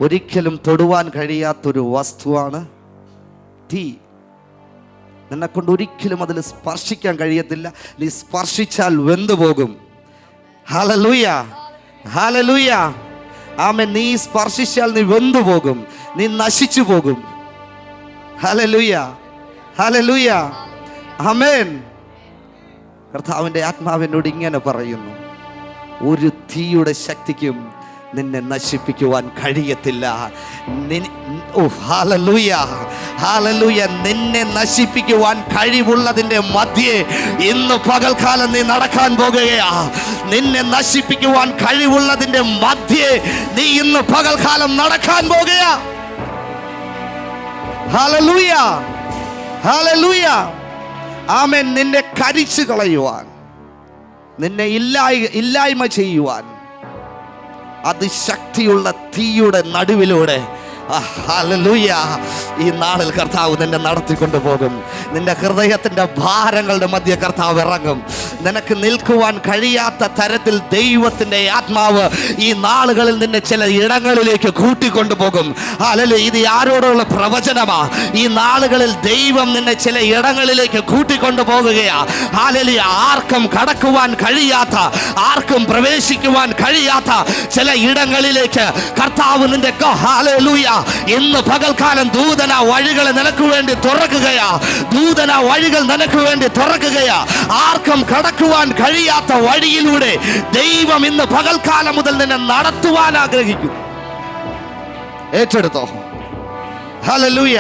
ഒരിക്കലും തൊടുവാൻ കഴിയാത്തൊരു വസ്തുവാണ് തീ. നിന്നെക്കൊണ്ട് ഒരിക്കലും അതിൽ സ്പർശിക്കാൻ കഴിയത്തില്ല. നീ സ്പർശിച്ചാൽ വെന്തു പോകും. ഹല്ലേലൂയ, ഹല്ലേലൂയ, ആമേൻ. നീ സ്പർശിച്ചാൽ നീ വെന്തു പോകും, നീ നശിച്ചു പോകും. ഹല്ലേലൂയ, ഹല്ലേലൂയ, ആമേൻ. കർത്താവിൻ്റെ ആത്മാവിനോട് ഇങ്ങനെ പറയുന്നു, ഒരു തീയുടെ ശക്തിക്കും നിന്നെ നശിപ്പിക്കുവാൻ കഴിയത്തില്ല. Hallelujah, hallelujah. നിന്നെ നശിപ്പിക്കുവാൻ കഴിവുള്ളതിൻ്റെ മധ്യേ ഇന്ന് പകൽക്കാലം നീ നടക്കാൻ പോകുകയാ. നിന്നെ നശിപ്പിക്കുവാൻ കഴിവുള്ളതിൻ്റെ മധ്യേ നീ ഇന്ന് പകൽക്കാലം നടക്കാൻ പോകുകയാ. ഹല്ലേലൂയ, ഹല്ലേലൂയ, ആമേൻ. നിന്നെ കരിച്ചു കളയുവാൻ, നിന്നെ ഇല്ലായ്മ ചെയ്യുവാൻ അതിശക്തിയുള്ള തീയുടെ നടുവിലൂടെ, ഹല്ലേലൂയ, ഈ നാളിൽ കർത്താവ് നിന്നെ നടത്തിക്കൊണ്ടു പോകും. നിന്റെ ഹൃദയത്തിൻ്റെ ഭാരങ്ങളുടെ മധ്യ കർത്താവ് ഇറങ്ങും. നിനക്ക് നിൽക്കുവാൻ കഴിയാത്ത തരത്തിൽ ദൈവത്തിൻ്റെ ആത്മാവ് ഈ നാളുകളിൽ നിന്നെ ചില ഇടങ്ങളിലേക്ക് കൂട്ടിക്കൊണ്ടുപോകും. ഹല്ലേലൂയ. ഇത് ആരോടുള്ള പ്രവചനമാ? ഈ നാളുകളിൽ ദൈവം നിന്നെ ചില ഇടങ്ങളിലേക്ക് കൂട്ടിക്കൊണ്ടു പോകുകയാ. ഹല്ലേലൂയ. ആർക്കും കടക്കുവാൻ കഴിയാത്ത, ആർക്കും പ്രവേശിക്കുവാൻ കഴിയാത്ത ചില ഇടങ്ങളിലേക്ക് കർത്താവ് നിന്റെ, ഹല്ലേലൂയ, ഇന്ന് പകൽക്കാലം ദൂതന വഴികൾ നിനക്ക് വേണ്ടി തുറക്കുകയാ. ദൂതന വഴികൾ നിനക്ക് വേണ്ടി തുറക്കുകയാ. ആർക്കും കടക്കുവാൻ കഴിയാത്ത വഴിയിലൂടെ ദൈവം ഇന്ന് പകൽക്കാലം മുതൽ നിന്നെ നടത്തുവാൻ ആഗ്രഹിക്കുന്നു. ഏറ്റെടുത്തോ. ഹല്ലേലൂയ.